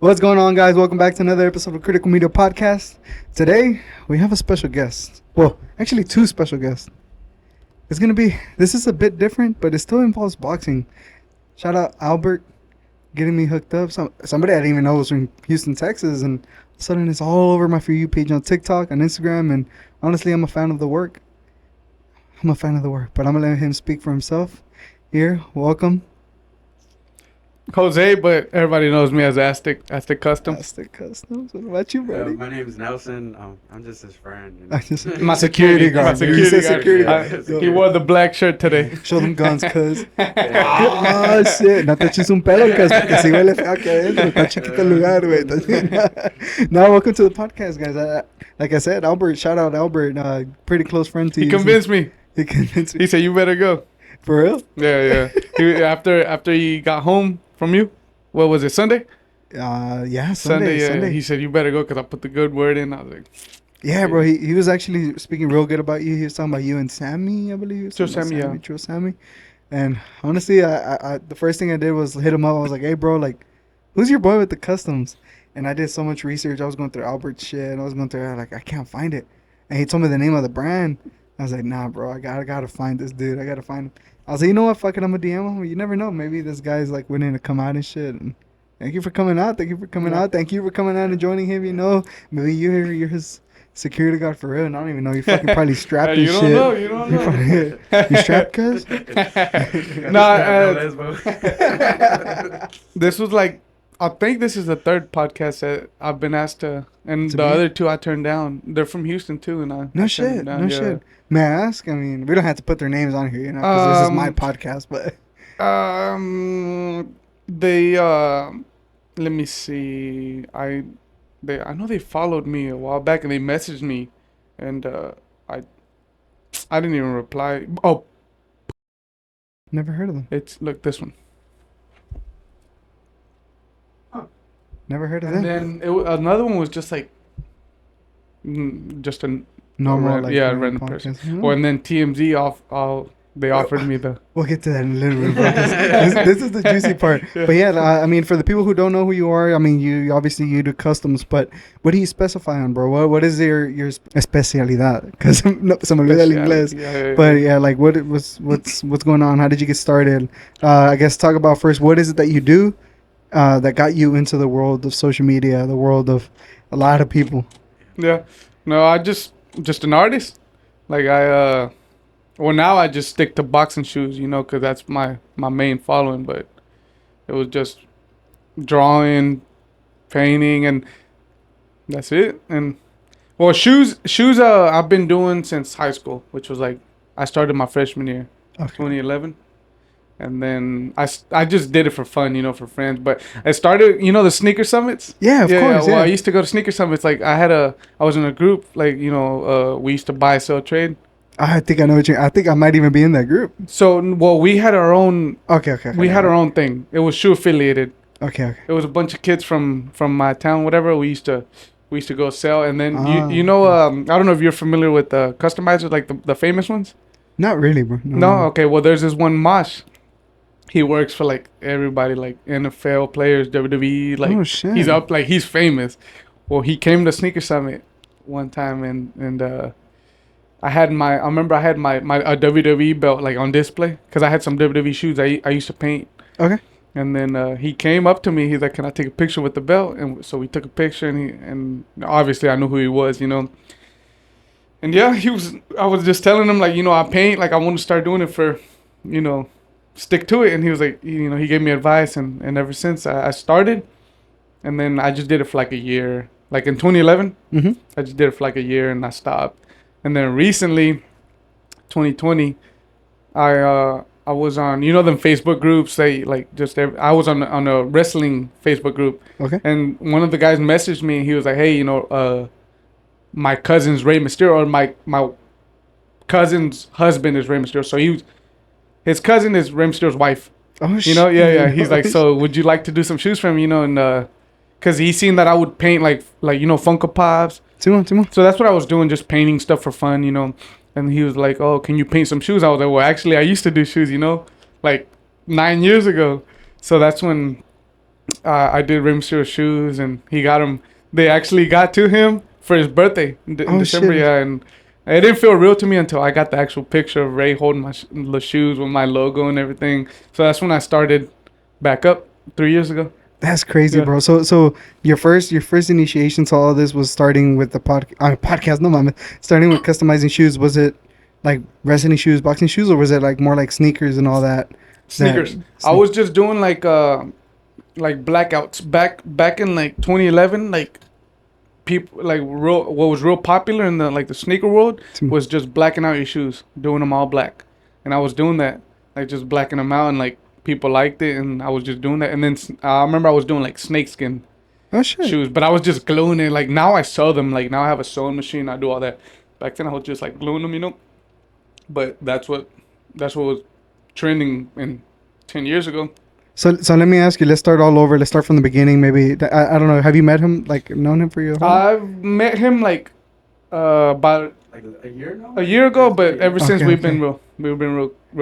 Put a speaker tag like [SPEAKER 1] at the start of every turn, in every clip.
[SPEAKER 1] What's going on, guys? Welcome back to another episode of Critical Media Podcast. Today, we have a special guest. Well, actually, two special guests. This is a bit different, but it still involves boxing. Shout out Albert getting me hooked up. Somebody I didn't even know was from Houston, Texas, and all of a sudden it's all over my For You page on TikTok, on Instagram, and honestly, I'm a fan of the work. But I'm going to let him speak for himself. Here, welcome.
[SPEAKER 2] Jose, but everybody knows me as Aztec Customs.
[SPEAKER 1] Aztec Customs. What about you, buddy?
[SPEAKER 3] My name's Nelson. I'm just his friend. You know?
[SPEAKER 2] My security guard.
[SPEAKER 1] My security
[SPEAKER 3] guard.
[SPEAKER 2] He wore the black shirt today.
[SPEAKER 1] Show them guns, cuz. Oh, shit. No te eches un pelo, cuz, porque si huele feo aquí adentro. Está chiquito el lugar, güey. Now, welcome to the podcast, guys. Like I said, Albert, shout out Albert. Pretty close friend to you.
[SPEAKER 2] He convinced me.
[SPEAKER 1] He
[SPEAKER 2] said, you better go.
[SPEAKER 1] For real?
[SPEAKER 2] Yeah. After he got home from you, what was it, Sunday?
[SPEAKER 1] Yeah,
[SPEAKER 2] Sunday.
[SPEAKER 1] Sunday.
[SPEAKER 2] He said, you better go because I put the good word in. I was like...
[SPEAKER 1] Yeah, bro. He was actually speaking real good about you. He was talking about you and Sammy, I believe.
[SPEAKER 2] True Sammy.
[SPEAKER 1] And honestly, I the first thing I did was hit him up. I was like, hey, bro, like, who's your boy with the customs? And I did so much research. I was going through Albert's shit. And I was going through, like, I can't find it. And he told me the name of the brand. I was like, nah, bro, I gotta find this dude. I gotta find him. I was like, you know what? Fuck it, I'm gonna DM him. You never know. Maybe this guy's like willing to come out and shit. And thank you for coming out. Thank you for coming out and joining him. You know, maybe you're his security guard for real. And I don't even know. You fucking probably strapped and shit.
[SPEAKER 2] You don't know.
[SPEAKER 1] You strapped, cuz?
[SPEAKER 2] This was like, I think this is the third podcast that I've been asked to, and the other two I turned down. They're from Houston too, and
[SPEAKER 1] No shit. May I ask? I mean, we don't have to put their names on here, you know, because this is my podcast. But
[SPEAKER 2] they let me see. I know they followed me a while back, and they messaged me, and I didn't even reply. Oh,
[SPEAKER 1] never heard of them.
[SPEAKER 2] Look, this one.
[SPEAKER 1] Never heard of them.
[SPEAKER 2] And then another one was just like, just a
[SPEAKER 1] normal,
[SPEAKER 2] random person. Mm-hmm. Well, and then TMZ they offered me the.
[SPEAKER 1] We'll get to that in a little bit, bro. This is the juicy part. Yeah. But yeah, I mean, for the people who don't know who you are, I mean, you obviously you do customs, but what do you specify on, bro? What is your especialidad? Because no, se me olvida el inglés. Yeah. But yeah, like what's going on? How did you get started? I guess talk about first. What is it that you do? That got you into the world of social media, the world of a lot of people.
[SPEAKER 2] Yeah, no, I just an artist. Like now I just stick to boxing shoes, you know, because that's my main following. But it was just drawing, painting, and that's it. And well, shoes I've been doing since high school, which was like I started my freshman year, 2011. And then I just did it for fun, you know, for friends. But I started, you know, the sneaker summits.
[SPEAKER 1] Yeah, of course.
[SPEAKER 2] Well, I used to go to sneaker summits. Like I was in a group. Like, you know, we used to buy, sell, trade.
[SPEAKER 1] I think I know I think I might even be in that group.
[SPEAKER 2] So, well, we had our own.
[SPEAKER 1] Okay.
[SPEAKER 2] We had our own thing. It was shoe affiliated.
[SPEAKER 1] Okay.
[SPEAKER 2] It was a bunch of kids from my town, whatever. We used to go sell, and then you know, I don't know if you're familiar with the customizers, like the famous ones. Not
[SPEAKER 1] really, bro.
[SPEAKER 2] No. Okay. Well, there's this one Mosh. He works for like everybody, like NFL players, WWE. Like,
[SPEAKER 1] oh, shit.
[SPEAKER 2] He's up, like he's famous. Well, he came to Sneaker Summit one time, and I remember I had my a WWE belt like on display because I had some WWE shoes I used to paint.
[SPEAKER 1] Okay.
[SPEAKER 2] And then he came up to me. He's like, "Can I take a picture with the belt?" And so we took a picture, and obviously I knew who he was, you know. And yeah, I was just telling him, like, you know, I paint, like I want to start doing it for, you know, stick to it. And he was like, you know, he gave me advice, and ever since I started, and then I just did it for like a year. Like in 2011, I just did it for like a year and I stopped. And then recently, 2020, I was on, you know, them Facebook groups. I was on a wrestling Facebook group.
[SPEAKER 1] Okay.
[SPEAKER 2] And one of the guys messaged me, and he was like, hey, you know, my cousin's Rey Mysterio, or my cousin's husband is Rey Mysterio. So his cousin is Rey Mysterio's wife.
[SPEAKER 1] Oh, shit.
[SPEAKER 2] You know, yeah. He's like, so would you like to do some shoes for him? You know, and because he seen that I would paint like you know, Funko Pops.
[SPEAKER 1] Timon.
[SPEAKER 2] So that's what I was doing, just painting stuff for fun, you know. And he was like, oh, can you paint some shoes? I was like, well, actually, I used to do shoes, you know, like 9 years ago. So that's when I did Rey Mysterio shoes, and he got them. They actually got to him for his birthday in December.
[SPEAKER 1] Shit.
[SPEAKER 2] Yeah, and it didn't feel real to me until I got the actual picture of Ray holding the shoes with my logo and everything. So that's when I started back up 3 years ago.
[SPEAKER 1] That's crazy,
[SPEAKER 2] Yeah.
[SPEAKER 1] bro. So your first initiation to all of this was starting with the podcast. No, man, starting with customizing shoes. Was it like wrestling shoes, boxing shoes, or was it like more like sneakers and all that?
[SPEAKER 2] Sneakers. I was just doing like blackouts back in like 2011. Like people like what was real popular in the sneaker world was just blacking out your shoes, doing them all black, and I was doing that, like just blacking them out, and like people liked it, and I was just doing that. And then I remember I was doing like snakeskin shoes, but I was just gluing it. Like now I sew them. Like now I have a sewing machine. I do all that. Back then I was just like gluing them, you know. But that's what was trending in 10 years ago.
[SPEAKER 1] So let me ask you. Let's start all over. Let's start from the beginning. Maybe I don't know. Have you met him? Like known him for your whole?
[SPEAKER 2] I've met him like about
[SPEAKER 3] Like a year ago.
[SPEAKER 2] a year ago, but ever since
[SPEAKER 1] Okay,
[SPEAKER 2] we've been real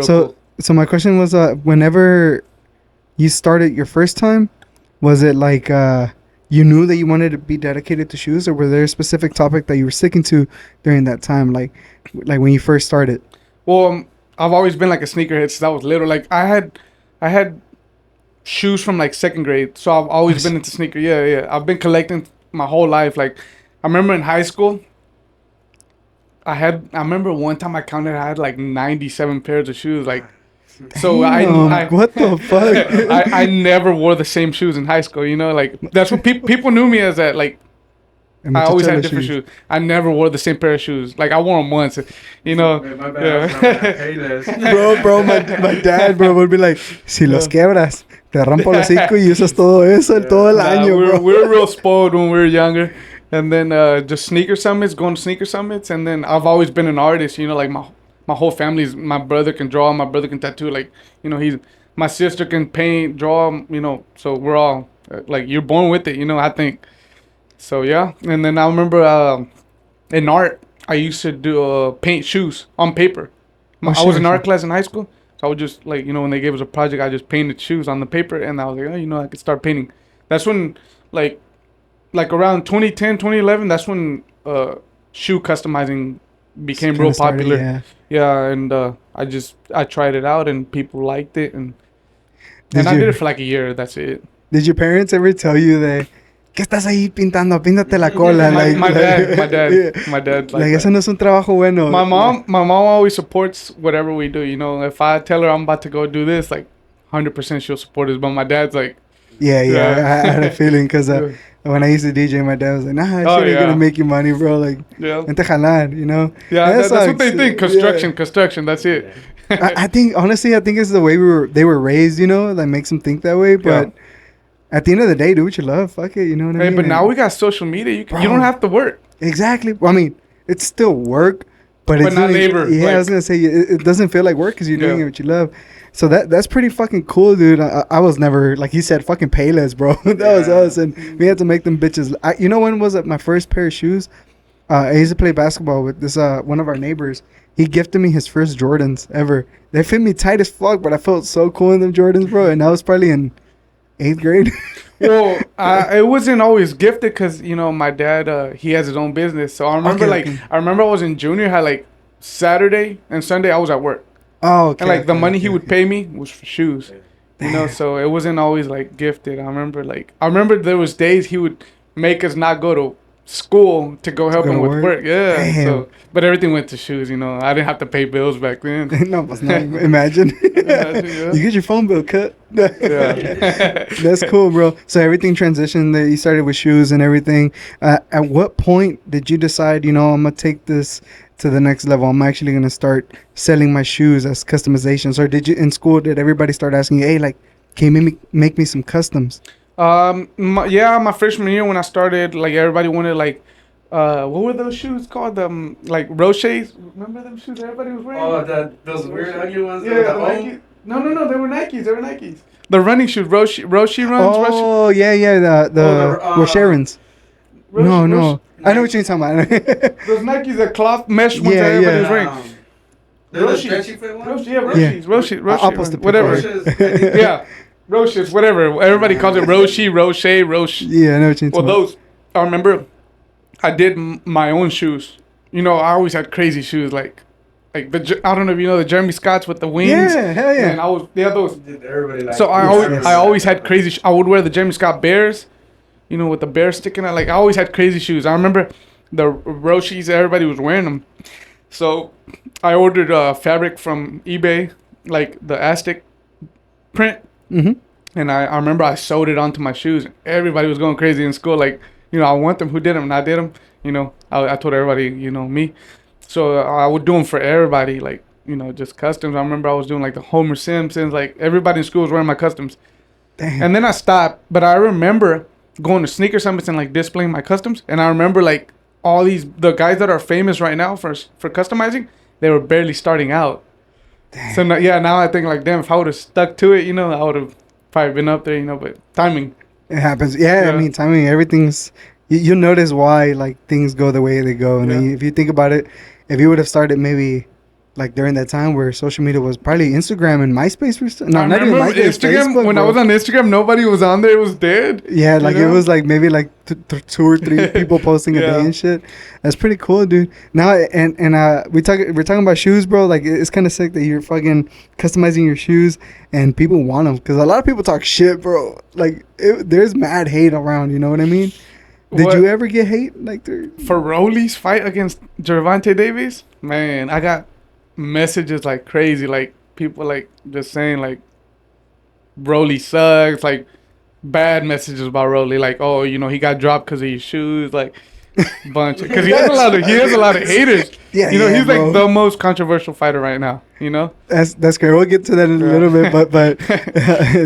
[SPEAKER 1] So
[SPEAKER 2] cool.
[SPEAKER 1] so my question was, whenever you started your first time, was it like you knew that you wanted to be dedicated to shoes, or were there a specific topic that you were sticking to during that time, like when you first started?
[SPEAKER 2] Well, I've always been like a sneakerhead since I was little. Like I had shoes from like second grade, so I've always been into sneaker. Yeah. I've been collecting my whole life. Like I remember in high school, I remember one time I counted, I had like 97 pairs of shoes. Like, so I
[SPEAKER 1] what the fuck?
[SPEAKER 2] I never wore the same shoes in high school. You know, like that's what people knew me as. That like I always had different shoes. I never wore the same pair of shoes. Like I wore them once, you know.
[SPEAKER 3] My bad.
[SPEAKER 2] Yeah.
[SPEAKER 1] bro, my dad, bro, would be like, si los quebras, te rompo los hocico y usas todo eso todo el año, bro.
[SPEAKER 2] We were real spoiled when we were younger. And then just sneaker summits, going to sneaker summits. And then I've always been an artist, you know, like my whole family's, my brother can draw, my brother can tattoo. Like, you know, my sister can paint, draw, you know. So we're all, like, you're born with it, you know, I think. So, yeah. And then I remember in art, I used to do paint shoes on paper. I was in art class in high school. So I would just, like, you know, when they gave us a project, I just painted shoes on the paper. And I was like, oh, you know, I could start painting. That's when, like around 2010, 2011, that's when shoe customizing became real popular. Yeah, and I tried it out and people liked it. And I did it for like a year. That's it.
[SPEAKER 1] Did your parents ever tell you that, ¿qué estás ahí pintando? Píntate la cola.
[SPEAKER 2] My dad.
[SPEAKER 1] Like eso no es un trabajo bueno.
[SPEAKER 2] My mom always supports whatever we do. You know, if I tell her I'm about to go do this, like 100% she'll support us. But my dad's like,
[SPEAKER 1] yeah. I had a feeling because when I used to DJ, my dad was like, nah, shit ain't gonna make you money, bro. Like, vente jalar, you know?
[SPEAKER 2] Yeah, that's what they think. Construction, that's it.
[SPEAKER 1] I think, honestly, it's the way they were raised, you know, that makes them think that way. But at the end of the day, do what you love. Fuck it, you know what I mean?
[SPEAKER 2] But now we got social media. You don't have to work.
[SPEAKER 1] Exactly. Well, I mean, it's still work, but it's
[SPEAKER 2] not labor.
[SPEAKER 1] Yeah, I was gonna say it doesn't feel like work because you're doing it what you love. So that's pretty fucking cool, dude. I was never, like you said, fucking Payless, bro. That was us, and we had to make them bitches. You know when was it my first pair of shoes? I used to play basketball with this one of our neighbors. He gifted me his first Jordans ever. They fit me tight as fuck, but I felt so cool in them Jordans, bro. And I was probably in 8th grade.
[SPEAKER 2] Well, it wasn't always gifted because, you know, my dad, he has his own business. So I remember, I remember I was in junior high, like Saturday and Sunday I was at work.
[SPEAKER 1] Oh, okay.
[SPEAKER 2] And like the money he would pay me was for shoes, you know. So it wasn't always like gifted. I remember there was days he would make us not go to school to go help him with work. Yeah.
[SPEAKER 1] Damn.
[SPEAKER 2] So, but everything went to shoes. You know, I didn't have to pay bills back then.
[SPEAKER 1] No, but not, imagine. You get your phone bill cut.
[SPEAKER 2] Yeah.
[SPEAKER 1] That's cool, bro. So everything transitioned. You started with shoes and everything. At what point did you decide, you know, I'm gonna take this to the next level? I'm actually gonna start selling my shoes as customizations. Or did everybody start asking you, hey, like, can you make me some customs?
[SPEAKER 2] My freshman year when I started, like everybody wanted like, what were those shoes called? Like Roches. Remember them shoes everybody was wearing?
[SPEAKER 3] Oh, those weird ugly ones.
[SPEAKER 2] Yeah, the Nike. No, they were Nikes. The running shoes, Roshi runs.
[SPEAKER 1] Oh, yeah, the Rosherans. No. I know what you're talking about.
[SPEAKER 2] Those Nikes, the cloth mesh ones that everybody was wearing.
[SPEAKER 3] They're the stretchy fit ones?
[SPEAKER 2] Roshi.
[SPEAKER 1] I'll post the
[SPEAKER 2] whatever.
[SPEAKER 3] Roches,
[SPEAKER 2] Yeah. Roches, whatever. Everybody calls it Roshi, Roche, Roche.
[SPEAKER 1] Yeah, I know what you're
[SPEAKER 2] Well,
[SPEAKER 1] talking
[SPEAKER 2] those. I remember, I did my own shoes. You know, I always had crazy shoes like I don't know if you know the Jeremy Scotts with the wings.
[SPEAKER 1] Yeah, hell yeah.
[SPEAKER 2] And they had those.
[SPEAKER 3] Everybody like.
[SPEAKER 2] So I always had crazy. I would wear the Jeremy Scott Bears, you know, with the bear sticking out. Like I always had crazy shoes. I remember the Roshis. Everybody was wearing them. So I ordered fabric from eBay, like the Aztec print, and I remember I sewed it onto my shoes. Everybody was going crazy in school. Like, you know, I want them. Who did them? And I did them. You know, I told everybody, you know, me. So I would do them for everybody, like, you know, just customs. I remember I was doing like the Homer Simpsons, like everybody in school was wearing my customs.
[SPEAKER 1] Damn.
[SPEAKER 2] And then I stopped, but I remember going to Sneaker Summits and like displaying my customs. And I remember like the guys that are famous right now for customizing, they were barely starting out. Damn. So now I think like, damn, if I would have stuck to it, you know, I would have probably been up there, you know, but timing.
[SPEAKER 1] It happens. Yeah, I mean, timing, everything's... You'll notice why, like, things go the way they go. And then if you think about it, if you would have started maybe, like, during that time where social media was probably Instagram and MySpace were still... No, not even MySpace,
[SPEAKER 2] Instagram,
[SPEAKER 1] Facebook,
[SPEAKER 2] when I was on Instagram, nobody was on there. It was dead.
[SPEAKER 1] Yeah, like, it was, like, maybe, like, 2 or 3 people posting a day and shit. That's pretty cool, dude. Now, and we're talking about shoes, bro. Like, it's kind of sick that you're fucking customizing your shoes and people want them. Because a lot of people talk shit, bro. Like, there's mad hate around, you know what I mean? Did you ever get hate like
[SPEAKER 2] for Rolly's fight against Gervonta Davis? Man, I got messages like crazy, like people like just saying like Rolly sucks, like bad messages about Rolly, like, oh, you know, he got dropped because of his shoes, like bunch because he has a lot of haters. Yeah, you know, he's like the most controversial fighter right now. You know, that's
[SPEAKER 1] great. We'll get to that in a little bit, but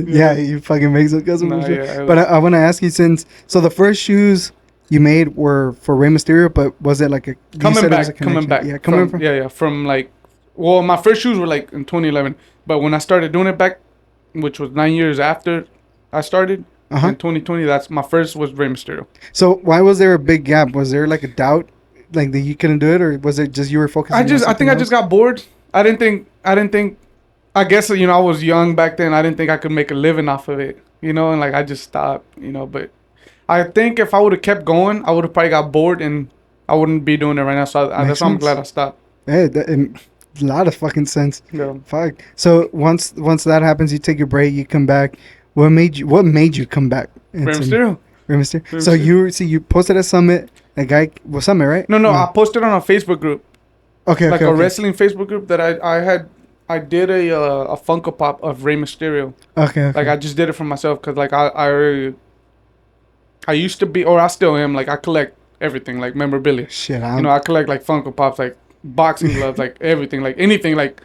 [SPEAKER 1] yeah, you fucking make some custom shit. But I want to ask you, so the first shoes you made were for Rey Mysterio, but was it like
[SPEAKER 2] coming back? From like, well, my first shoes were like in 2011, but when I started doing it back, which was 9 years after I started. In 2020, that's my first was Rey Mysterio.
[SPEAKER 1] So why was there a big gap? Was there like a doubt, like that you couldn't do it, or was it just you were focusing?
[SPEAKER 2] I think I just got bored. I didn't think. I guess, you know, I was young back then. I didn't think I could make a living off of it, you know, and like I just stopped, you know. But I think if I would have kept going, I would have probably got bored and I wouldn't be doing it right now. So that's why I'm glad I stopped.
[SPEAKER 1] Hey, a lot of fucking sense.
[SPEAKER 2] Yeah.
[SPEAKER 1] Fuck. So once that happens, you take your break, you come back. What made you come back?
[SPEAKER 2] Rey Mysterio.
[SPEAKER 1] So you posted at Summit. A guy was Summit, right?
[SPEAKER 2] No, I posted on a Facebook group.
[SPEAKER 1] Okay.
[SPEAKER 2] Like a wrestling Facebook group that I did a Funko Pop of Rey Mysterio.
[SPEAKER 1] Okay.
[SPEAKER 2] Like I just did it for myself because like I used to be, or I still am, like I collect everything, like memorabilia.
[SPEAKER 1] Shit,
[SPEAKER 2] you know, I collect like Funko Pops, like boxing gloves, like everything, like anything, like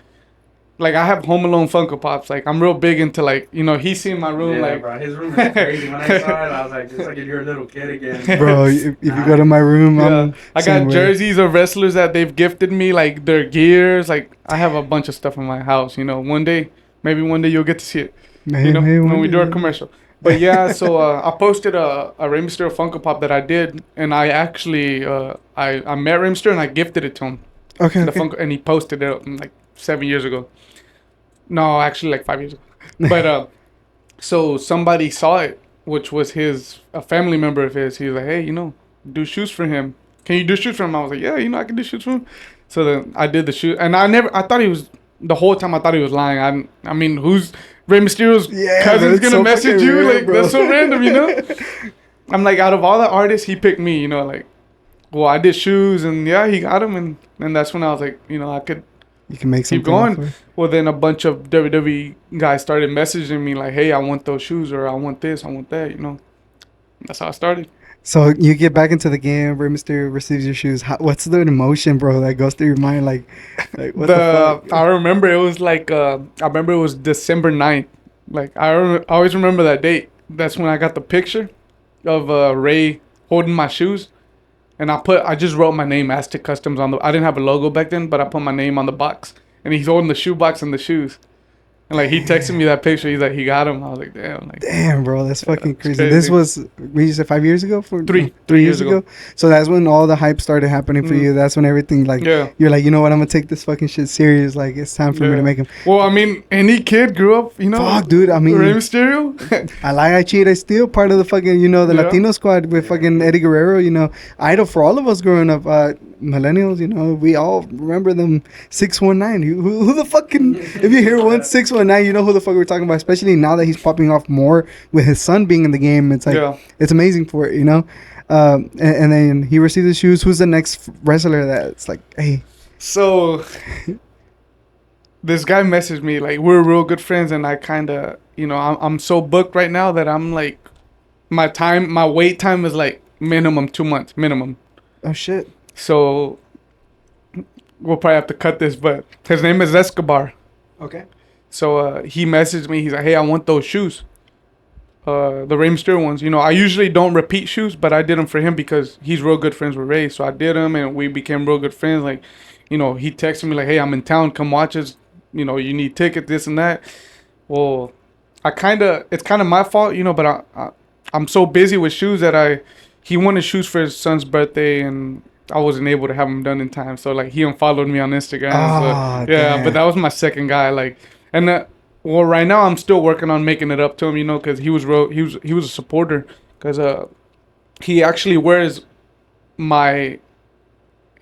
[SPEAKER 2] I have Home Alone Funko Pops. Like I'm real big into, like, you know, he's seen my room.
[SPEAKER 3] Yeah,
[SPEAKER 2] like,
[SPEAKER 3] bro, his room is crazy. When I saw it, I was like, it's like you're a little kid again.
[SPEAKER 1] Bro, if you go to my room,
[SPEAKER 2] I got jerseys of wrestlers that they've gifted me, like their gears. Like I have a bunch of stuff in my house. You know, maybe one day you'll get to see it. You know, when we do our commercial. But yeah, so I posted a Rey Mysterio Funko Pop that I did, and I actually I met Rey Mysterio and I gifted it to him.
[SPEAKER 1] Okay.
[SPEAKER 2] Funko, and he posted it like 7 years ago. No, actually like 5 years ago. But so somebody saw it, which was a family member of his. He was like, hey, you know, do shoes for him. Can you do shoes for him? I was like, yeah, you know, I can do shoes for him. So then I did the shoe, and I thought he was, the whole time I thought he was lying. I mean, who's Rey Mysterio's cousin's gonna message you? Rare, like, bro. That's so random, you know? I'm like, out of all the artists, he picked me, you know, like, well, I did shoes, and yeah, he got them, and that's when I was like, you know,
[SPEAKER 1] you can make
[SPEAKER 2] keep going. Well, then a bunch of WWE guys started messaging me like, hey, I want those shoes, or I want this, I want that, you know. That's how I started.
[SPEAKER 1] So you get back into the game, Rey Mysterio receives your shoes. What's the emotion, bro, that goes through your mind? Like what the fuck?
[SPEAKER 2] I remember it was like, I remember it was December 9th. Like, I always remember that date. That's when I got the picture of Ray holding my shoes. And I just wrote my name, Aztec Customs, I didn't have a logo back then, but I put my name on the box. And he's holding the shoe box and the shoes. And like he texted me that picture. He's like, he got him. I was like, damn. Like,
[SPEAKER 1] Damn, bro, that's fucking crazy.
[SPEAKER 2] crazy.
[SPEAKER 1] This was, we said 5 years ago?
[SPEAKER 2] Three years ago.
[SPEAKER 1] So that's when all the hype started happening for you. That's when everything, like,
[SPEAKER 2] Yeah.
[SPEAKER 1] you're like, you know what, I'm gonna take this fucking shit serious. Like, it's time for me to make him.
[SPEAKER 2] Well, I mean, any kid grew up, you know.
[SPEAKER 1] Fuck, dude, I mean,
[SPEAKER 2] Rey Mysterio.
[SPEAKER 1] I lie, I cheat, I steal. Part of the fucking, you know, the Latino squad with fucking Eddie Guerrero, you know. Idol for all of us growing up. Millennials, you know, we all remember them 619. Who the fucking, if you hear 619, you know who the fuck we're talking about, especially now that he's popping off more with his son being in the game. It's like, it's amazing for it, you know. And then he received the shoes. Who's the next wrestler that's like, hey?
[SPEAKER 2] So this guy messaged me, like, we're real good friends, and I kind of, you know, I'm so booked right now that I'm like, my wait time is like minimum 2 months, minimum.
[SPEAKER 1] Oh shit.
[SPEAKER 2] So we'll probably have to cut this, but his name is Escobar.
[SPEAKER 1] Okay.
[SPEAKER 2] So he messaged me. He's like, hey, I want those shoes. The Rey Mysterio ones. You know, I usually don't repeat shoes, but I did them for him because he's real good friends with Rey. So I did them, and we became real good friends. Like, you know, he texted me like, hey, I'm in town. Come watch us. You know, you need tickets, this and that. Well, it's kind of my fault, you know, but I'm so busy with shoes that he wanted shoes for his son's birthday, and I wasn't able to have them done in time. So like he unfollowed me on Instagram. So, yeah, but that was my second guy. Like, and well, right now I'm still working on making it up to him, you know, because he was a supporter. Because he actually wears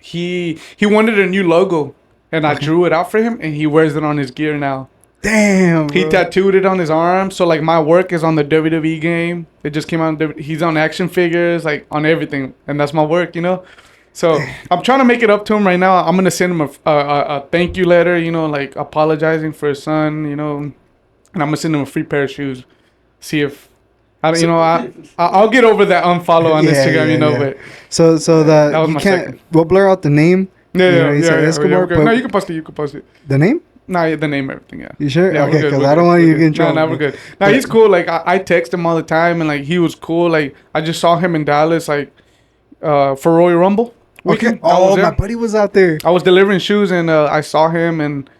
[SPEAKER 2] he wanted a new logo, and I drew it out for him, and he wears it on his gear now.
[SPEAKER 1] Damn, bro.
[SPEAKER 2] He tattooed it on his arm. So like my work is on the WWE game. It just came out. He's on action figures, like on everything, and that's my work, you know. So I'm trying to make it up to him right now. I'm gonna send him a thank you letter, you know, like apologizing for his son, you know, and I'm gonna send him a free pair of shoes. See if I'll get over that unfollow on Instagram, you know. But
[SPEAKER 1] so
[SPEAKER 2] that was my second.
[SPEAKER 1] We'll blur out the name.
[SPEAKER 2] Yeah.
[SPEAKER 1] Escobar,
[SPEAKER 2] No, you can post it. You can post it.
[SPEAKER 1] The name?
[SPEAKER 2] Nah, the name, everything, yeah.
[SPEAKER 1] You sure?
[SPEAKER 2] Yeah,
[SPEAKER 1] okay, because I don't want you to get in trouble.
[SPEAKER 2] No, we're good. Now he's cool. Like I text him all the time, and like he was cool. Like I just saw him in Dallas, like for Royal Rumble weekend.
[SPEAKER 1] Okay. Oh, my buddy was out there.
[SPEAKER 2] I was delivering shoes, and I saw him, and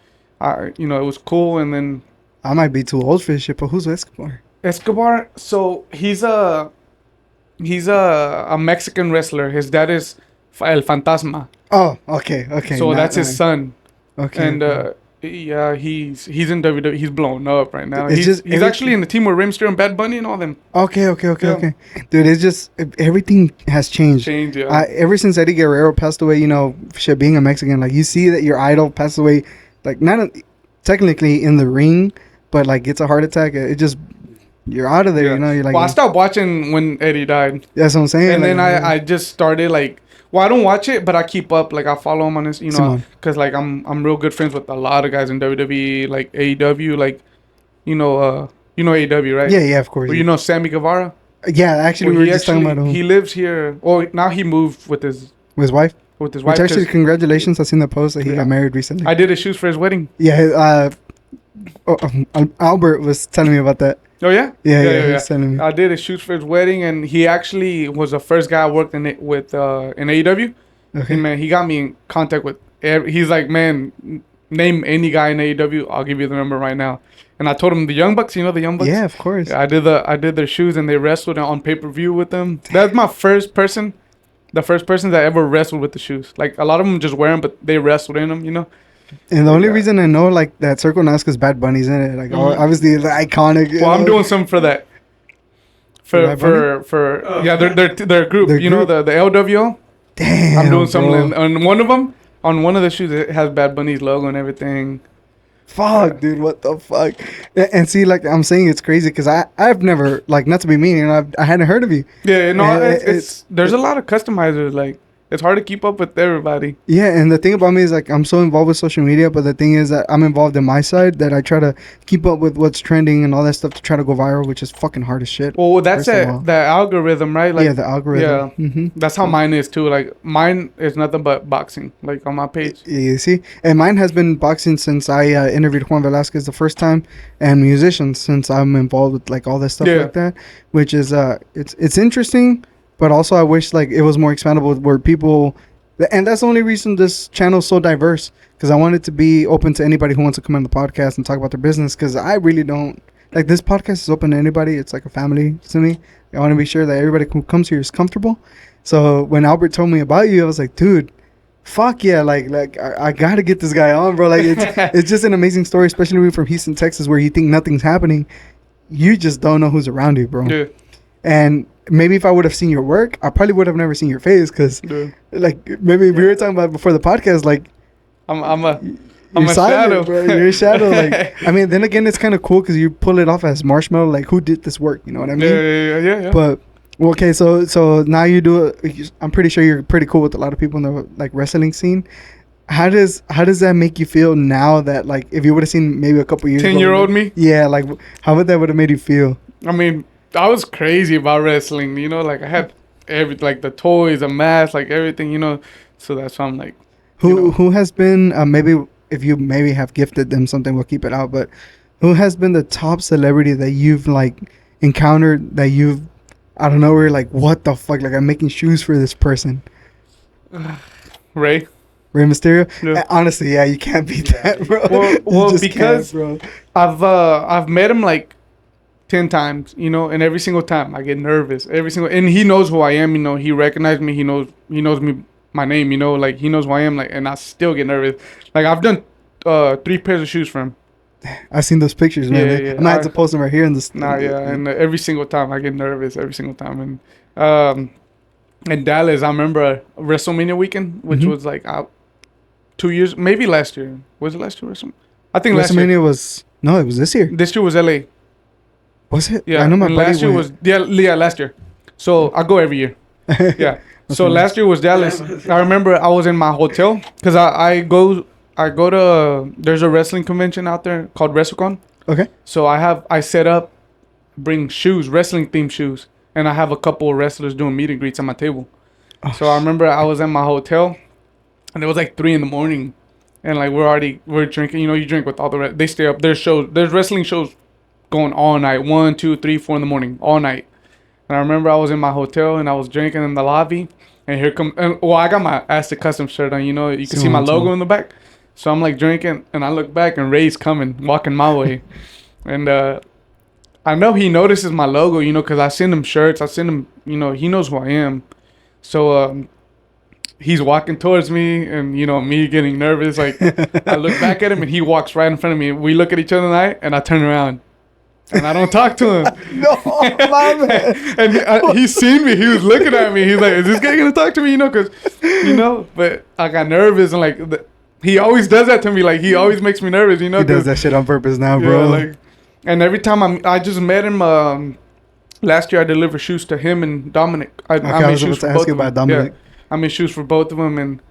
[SPEAKER 2] you know, it was cool. And then
[SPEAKER 1] I might be too old for this shit, but who's Escobar?
[SPEAKER 2] Escobar. So he's a Mexican wrestler. His dad is El Fantasma.
[SPEAKER 1] Oh, okay.
[SPEAKER 2] So that's his son.
[SPEAKER 1] Okay.
[SPEAKER 2] And yeah, he's in WWE. He's blown up right now.
[SPEAKER 1] It's
[SPEAKER 2] he's actually in the team with Rey Mysterio and Bad Bunny and all them.
[SPEAKER 1] Okay. Dude, it's just everything has changed.
[SPEAKER 2] Yeah.
[SPEAKER 1] Ever since Eddie Guerrero passed away, you know, shit, being a Mexican, like you see that your idol passed away, like not technically in the ring, but like it's a heart attack. It just you're out of there, you know. You're like,
[SPEAKER 2] well, I stopped watching when Eddie died.
[SPEAKER 1] That's what I'm saying.
[SPEAKER 2] And
[SPEAKER 1] like,
[SPEAKER 2] then I just started like. Well, I don't watch it, but I keep up. Like I follow him on this, you know, because like I'm real good friends with a lot of guys in WWE, like AEW, like you know AEW, right?
[SPEAKER 1] Yeah, of course.
[SPEAKER 2] Well, you know Sammy Guevara.
[SPEAKER 1] Yeah, actually, we were just talking about him.
[SPEAKER 2] He lives here. Oh, now he moved with his
[SPEAKER 1] wife.
[SPEAKER 2] With his wife.
[SPEAKER 1] Which actually, congratulations! I seen the post that he got married recently.
[SPEAKER 2] I did his shoes for his wedding.
[SPEAKER 1] Yeah, Albert was telling me about that.
[SPEAKER 2] Oh yeah?
[SPEAKER 1] Yeah. He was telling me.
[SPEAKER 2] I did his shoes for his wedding, and he actually was the first guy I worked in AEW.
[SPEAKER 1] Okay.
[SPEAKER 2] And man, he got me in contact with. He's like, man, name any guy in AEW, I'll give you the number right now. And I told him the Young Bucks. You know the Young Bucks?
[SPEAKER 1] Yeah, of course.
[SPEAKER 2] I did their shoes, and they wrestled on pay-per-view with them. That's my first person. The first person that ever wrestled with the shoes. Like a lot of them just wear them, but they wrestled in them. You know.
[SPEAKER 1] And the only reason I know like that circle now is because Bad Bunny's in it. Like obviously the iconic.
[SPEAKER 2] Well, I'm doing something for that. For their group. You know the LWO.
[SPEAKER 1] Damn.
[SPEAKER 2] I'm doing something on one of them. On one of the shoes, it has Bad Bunny's logo and everything.
[SPEAKER 1] Fuck, dude, what the fuck? And see, like I'm saying, it's crazy because I've never, like, not to be mean, you know, I hadn't heard of you.
[SPEAKER 2] Yeah, no, there's a lot of customizers. Like, it's hard to keep up with everybody.
[SPEAKER 1] Yeah, and the thing about me is like I'm so involved with social media, but the thing is that I'm involved in my side that I try to keep up with what's trending and all that stuff to try to go viral, which is fucking hard as shit.
[SPEAKER 2] Well, that's the algorithm, right? Like,
[SPEAKER 1] yeah, the algorithm.
[SPEAKER 2] Yeah,
[SPEAKER 1] mm-hmm.
[SPEAKER 2] That's how mine is too. Like mine is nothing but boxing. Like on my page.
[SPEAKER 1] Yeah, you see, and mine has been boxing since I interviewed Juan Velasquez the first time, and musicians since I'm involved with like all that stuff like that, which is it's interesting. But also, I wish like it was more expandable where people, and that's the only reason this channel is so diverse. because I want it to be open to anybody who wants to come on the podcast and talk about their business. Because I really don't like this podcast is open to anybody. It's like a family to me. I want to be sure that everybody who comes here is comfortable. So when Albert told me about you, I was like, dude, fuck yeah, like I gotta get this guy on, bro. Like it's just an amazing story, especially from Houston, Texas, where you think nothing's happening. You just don't know who's around you, bro.
[SPEAKER 2] Yeah.
[SPEAKER 1] And maybe if I would have seen your work, I probably would have never seen your face, because like maybe we were talking about before the podcast, like
[SPEAKER 2] I'm a
[SPEAKER 1] silent,
[SPEAKER 2] shadow,
[SPEAKER 1] bro. You're a shadow. Like I mean, then again, it's kind of cool because you pull it off as Marshmallow. Like, who did this work? You know what I mean?
[SPEAKER 2] Yeah.
[SPEAKER 1] But well, okay, so now you do it. I'm pretty sure you're pretty cool with a lot of people in the like wrestling scene. How does that make you feel now that, like, if you would have seen maybe a couple years
[SPEAKER 2] 10-year-old me?
[SPEAKER 1] Yeah, like how would that have made you feel?
[SPEAKER 2] I mean, I was crazy about wrestling, you know, like I had like the toys, the mask, like everything, you know. So that's why I'm like,
[SPEAKER 1] who has been maybe if you maybe have gifted them something, we'll keep it out, but who has been the top celebrity that you've like encountered that you've, I don't know, we're like, what the fuck, like I'm making shoes for this person?
[SPEAKER 2] Rey
[SPEAKER 1] Mysterio?
[SPEAKER 2] Yeah.
[SPEAKER 1] Honestly, yeah, you can't beat that, bro.
[SPEAKER 2] Well, because bro. I've met him like 10 times, you know, and every single time I get nervous. And he knows who I am, you know, he recognized me, he knows me, my name, you know, like he knows who I am, like, and I still get nervous. Like I've done 3 pairs of shoes for him.
[SPEAKER 1] I've seen those pictures, man.
[SPEAKER 2] Yeah.
[SPEAKER 1] I'm gonna have to post them right here in this.
[SPEAKER 2] And every single time I get nervous, every single time. And in Dallas, I remember WrestleMania weekend, which was like 2 years, maybe last year. Was it last year? I think last year.
[SPEAKER 1] WrestleMania was, no, it was this year.
[SPEAKER 2] This year was LA.
[SPEAKER 1] Was it?
[SPEAKER 2] Yeah,
[SPEAKER 1] I know my
[SPEAKER 2] and
[SPEAKER 1] buddy
[SPEAKER 2] last year
[SPEAKER 1] went.
[SPEAKER 2] was last year. So I go every year. Yeah. So last year was Dallas. I remember I was in my hotel because I go to, there's a wrestling convention out there called WrestleCon.
[SPEAKER 1] Okay.
[SPEAKER 2] So I set up, bring shoes, wrestling themed shoes, and I have a couple of wrestlers doing meet and greets on my table. So I remember I was in my hotel, and it was like 3 a.m, and like we're drinking. You know, you drink with all the they stay up. There's wrestling shows going all night, 1, 2, 3, 4 in the morning, all night. And I remember I was in my hotel and I was drinking in the lobby, and here come, I got my Aztec Custom shirt on. You know, you can see my logo in the back. So I'm like drinking, and I look back, and Ray's coming, walking my way, and I know he notices my logo, you know, because I send him shirts, I send him, you know, he knows who I am. So he's walking towards me, and you know, me getting nervous, like I look back at him, and he walks right in front of me. We look at each other, and I turn around, and I don't talk to him.
[SPEAKER 1] No, my man.
[SPEAKER 2] And he's seen me. He was looking at me. He's like, "Is this guy gonna talk to me?" You know, because you know. But I got nervous, and like he always does that to me. Like he always makes me nervous. You know,
[SPEAKER 1] He does that shit on purpose now, bro.
[SPEAKER 2] Yeah, like, and every time I just met him. Last year I delivered shoes to him and Dominic. I made shoes for both of them.
[SPEAKER 1] Dominic.
[SPEAKER 2] Yeah, I made shoes for both of them, and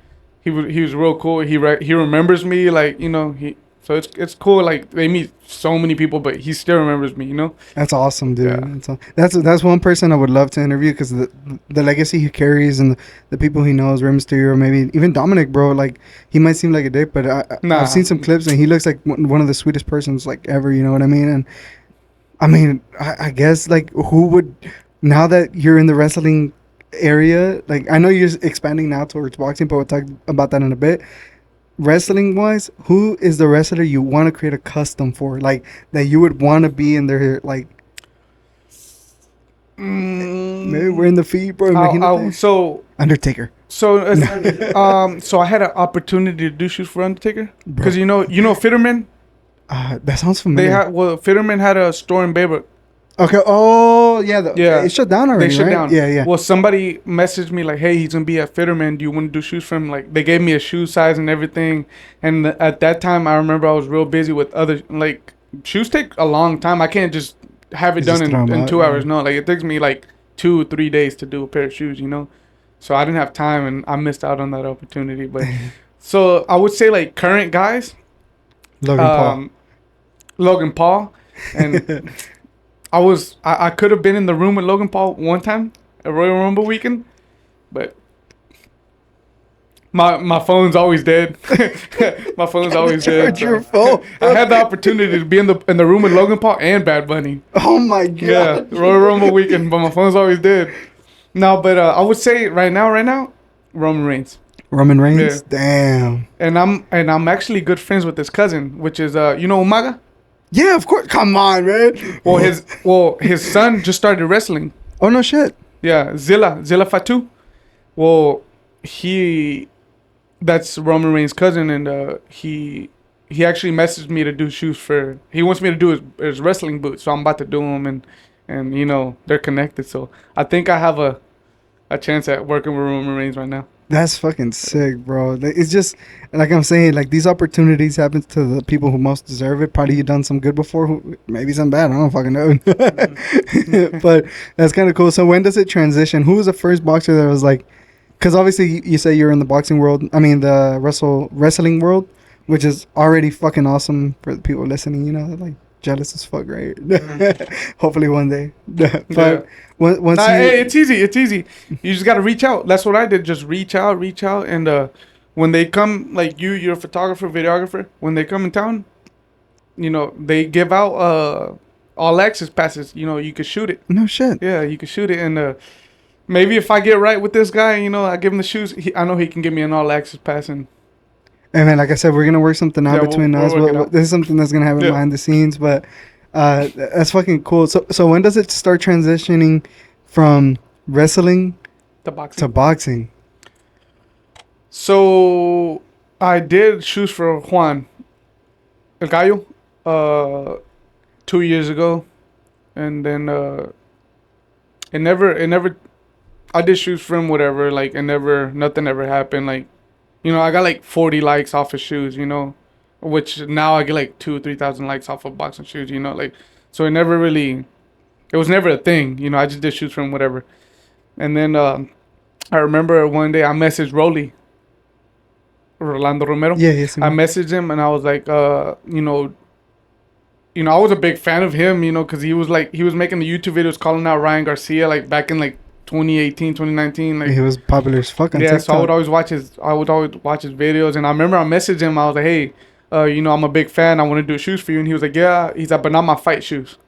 [SPEAKER 2] he was real cool. He remembers me, like, you know, so it's cool. Like they meet so many people, but he still remembers me. You know.
[SPEAKER 1] That's awesome, dude.
[SPEAKER 2] Yeah.
[SPEAKER 1] That's one person I would love to interview, because the legacy he carries and the people he knows, Rey Mysterio, maybe even Dominic, bro. Like he might seem like a dick, but I've seen some clips and he looks like one of the sweetest persons like ever. You know what I mean? And I mean, I guess like who would, now that you're in the wrestling area, like I know you're expanding now towards boxing, but we'll talk about that in a bit. Wrestling wise, who is the wrestler you want to create a custom for, like that you would want to be in their, like maybe we're in the feed, bro.
[SPEAKER 2] So
[SPEAKER 1] Undertaker.
[SPEAKER 2] So so I had an opportunity to do shoes for Undertaker, because you know Fitterman.
[SPEAKER 1] That sounds familiar.
[SPEAKER 2] Fitterman had a store in Baybrook.
[SPEAKER 1] Okay. Oh yeah.
[SPEAKER 2] Yeah.
[SPEAKER 1] It shut down already.
[SPEAKER 2] They shut down.
[SPEAKER 1] Yeah.
[SPEAKER 2] Well, somebody messaged me like, "Hey, he's gonna be at Fitterman. Do you want to do shoes for him?" Like they gave me a shoe size and everything. And at that time, I remember I was real busy with other, like, shoes take a long time. I can't just have it done in 2 hours. No, like it takes me like 2-3 days to do a pair of shoes. You know, so I didn't have time, and I missed out on that opportunity. But so I would say like current guys, Logan Paul, and I could have been in the room with Logan Paul one time at Royal Rumble weekend, but my phone's always dead. My phone's always dead.
[SPEAKER 1] Your phone.
[SPEAKER 2] I had the opportunity to be in the room with Logan Paul and Bad Bunny.
[SPEAKER 1] Oh my god.
[SPEAKER 2] Yeah, Royal Rumble weekend, but my phone's always dead. No, but I would say right now, Roman Reigns.
[SPEAKER 1] Roman Reigns. Damn.
[SPEAKER 2] And I'm actually good friends with his cousin, which is Umaga.
[SPEAKER 1] Yeah, of course. Come on, man.
[SPEAKER 2] His son just started wrestling.
[SPEAKER 1] Oh no shit.
[SPEAKER 2] Yeah, Zilla Fatu. Well, that's Roman Reigns' cousin, and he actually messaged me to do shoes for. He wants me to do his wrestling boots, so I'm about to do them, and they're connected. So I think I have a chance at working with Roman Reigns right now.
[SPEAKER 1] That's fucking sick, bro. It's just like I'm saying, like these opportunities happen to the people who most deserve it. Probably you done some good before, maybe some bad. I don't fucking know. But that's kind of cool. So when does it transition? Who was the first boxer that was like? Because obviously you say you're in the boxing world. I mean the wrestling world, which is already fucking awesome for the people listening. You know, they're like jealous as fuck, right? Hopefully one day. But
[SPEAKER 2] Yeah.
[SPEAKER 1] once
[SPEAKER 2] Hey, it's easy. You just gotta reach out. That's what I did. Just reach out, and when they come, like you're a photographer, videographer. When they come in town, they give out all access passes. You could shoot it.
[SPEAKER 1] no shit.
[SPEAKER 2] Yeah, you could shoot it, and maybe if I get right with this guy, I give him the shoes. I know he can give me an all access pass, and
[SPEAKER 1] And man, like I said, we're gonna work something out
[SPEAKER 2] Yeah,
[SPEAKER 1] between
[SPEAKER 2] we'll
[SPEAKER 1] us.
[SPEAKER 2] work it out.
[SPEAKER 1] This is something that's gonna happen
[SPEAKER 2] Yeah.
[SPEAKER 1] behind the scenes, but that's fucking cool. So when does it start transitioning from wrestling
[SPEAKER 2] the boxing.
[SPEAKER 1] to boxing?
[SPEAKER 2] So I did shoes for Juan El Gallo 2 years ago, and then it never. I did shoes for him, whatever. Like nothing ever happened. Like, I got like 40 likes off of shoes, which now I get like 2,000-3,000 likes off of boxing shoes, like. So it was never a thing, I just did shoes for him, whatever. And then I remember one day I messaged Rolando Romero.
[SPEAKER 1] Yeah, yes.
[SPEAKER 2] I messaged him and I was like, I was a big fan of him, because he was making the YouTube videos calling out Ryan Garcia, like back in like 2018, 2019. Like,
[SPEAKER 1] He was popular as fuck on
[SPEAKER 2] yeah,
[SPEAKER 1] TikTok.
[SPEAKER 2] so I would always watch his videos, and I remember I messaged him. I was like, hey, I'm a big fan. I want to do shoes for you, and he was like, yeah. He's like, but not my fight shoes.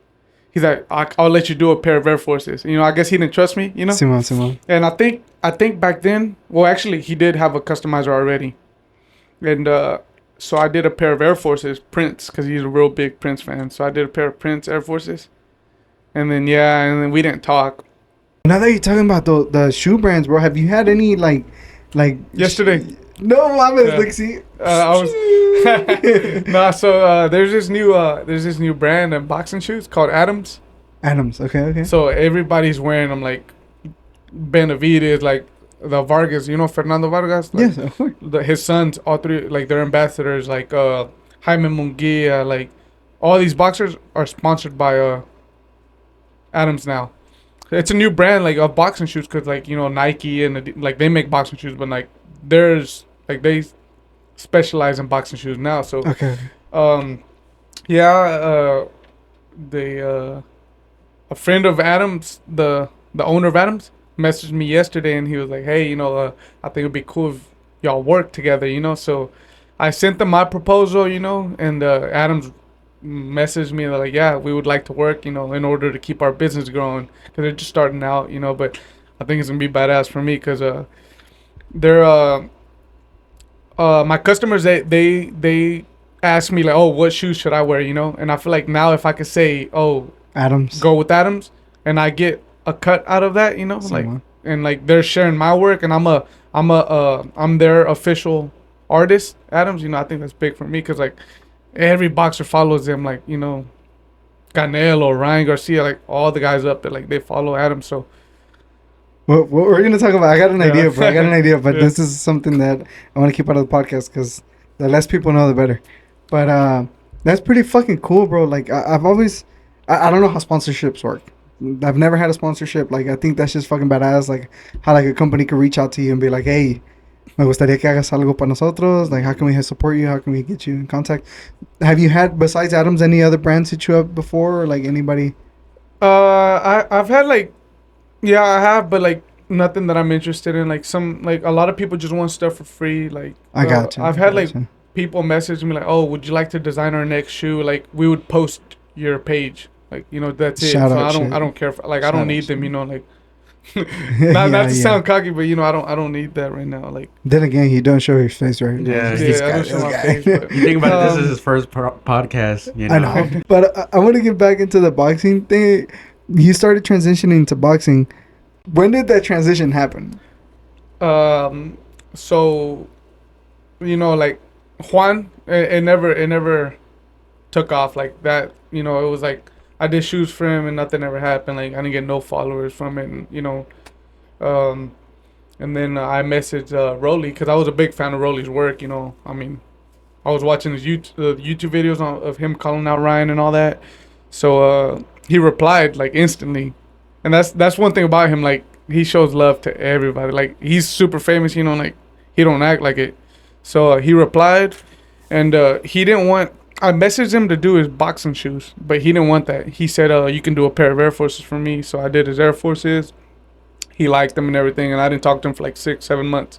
[SPEAKER 2] He's like, I'll let you do a pair of Air Forces. I guess he didn't trust me,
[SPEAKER 1] Simon.
[SPEAKER 2] And I think back then, well, actually, he did have a customizer already, and so I did a pair of Air Forces Prince, because he's a real big Prince fan. So I did a pair of Prince Air Forces, and then we didn't talk.
[SPEAKER 1] Now that you're talking about the shoe brands, bro, have you had any like
[SPEAKER 2] Yesterday.
[SPEAKER 1] No, I'm
[SPEAKER 2] Yeah.
[SPEAKER 1] like, see.
[SPEAKER 2] I was So there's this new brand of boxing shoes called Adams.
[SPEAKER 1] Adams. Okay.
[SPEAKER 2] So everybody's wearing them, like Benavides, like the Vargas. Fernando Vargas. Like,
[SPEAKER 1] Yes, of course.
[SPEAKER 2] his sons, all three, like they're ambassadors. Like Jaime Munguia, like all these boxers are sponsored by Adams now. It's a new brand like of boxing shoes, because like Nike and like they make boxing shoes, but like there's like they specialize in boxing shoes now. So
[SPEAKER 1] Okay.
[SPEAKER 2] A friend of Adams, the owner of Adams, messaged me yesterday, and he was like, hey, I think it'd be cool if y'all work together, So I sent them my proposal, and Adams messaged me. They're like, yeah, we would like to work, in order to keep our business growing, because they're just starting out, but I think it's gonna be badass for me, because they're my customers, they ask me like, oh, what shoes should I wear, and I feel like now if I could say, oh,
[SPEAKER 1] Adams.
[SPEAKER 2] go with Adams, and I get a cut out of that, like,
[SPEAKER 1] Someone.
[SPEAKER 2] and like they're sharing my work, and I'm their official artist, Adams. I think that's big for me, because like every boxer follows them, like Canelo, Ryan Garcia, like all the guys up there, like they follow Adams. So
[SPEAKER 1] What we're gonna talk about? I got an
[SPEAKER 2] Yeah.
[SPEAKER 1] idea, bro. I got an idea, but
[SPEAKER 2] Yeah.
[SPEAKER 1] this is something that I want to keep out of the podcast, because the less people know, the better. But that's pretty fucking cool, bro. Like I've always, I don't know how sponsorships work. I've never had a sponsorship. Like I think that's just fucking badass. Like how like a company could reach out to you and be like, hey, me gustaría que hagas algo para nosotros. Like how can we support you? How can we get you in contact? Have you had, besides Adams, any other brands hit you up before, or like anybody?
[SPEAKER 2] I've had like, yeah, I have, but like nothing that I'm interested in. Like a lot of people just want stuff for free. Like
[SPEAKER 1] I got you.
[SPEAKER 2] I've had like people message me like, oh, would you like to design our next shoe? Like we would post your page. Like that's it.
[SPEAKER 1] Shout
[SPEAKER 2] So
[SPEAKER 1] out
[SPEAKER 2] I
[SPEAKER 1] shit.
[SPEAKER 2] don't care. I
[SPEAKER 1] Shout
[SPEAKER 2] don't
[SPEAKER 1] out
[SPEAKER 2] need them.
[SPEAKER 1] shit.
[SPEAKER 2] Like Not to sound cocky, but you know, I don't need that right now. Like,
[SPEAKER 1] Then again, he don't show his face, right?
[SPEAKER 4] Yeah.
[SPEAKER 1] This
[SPEAKER 2] I
[SPEAKER 1] guy,
[SPEAKER 2] don't show
[SPEAKER 1] this
[SPEAKER 2] my
[SPEAKER 1] guy.
[SPEAKER 2] face. But,
[SPEAKER 4] You think about it, this is his first podcast. You know?
[SPEAKER 1] I know, but I want to get back into the boxing thing. You started transitioning to boxing. When did that transition happen?
[SPEAKER 2] So, you know, like Juan, it never took off like that. You know, it was like I did shoes for him and nothing ever happened. Like I didn't get no followers from it. And, you know, and then I messaged Rolly because I was a big fan of Rolly's work. You know, I mean, I was watching his YouTube videos of him calling out Ryan and all that. So he replied like instantly, and that's one thing about him. Like he shows love to everybody. Like he's super famous. You know, like he don't act like it. So he replied, and he didn't want. I messaged him to do his boxing shoes, but he didn't want that. He said, you can do a pair of Air Forces for me. So I did his Air Forces. He liked them and everything, and I didn't talk to him for like 6-7 months.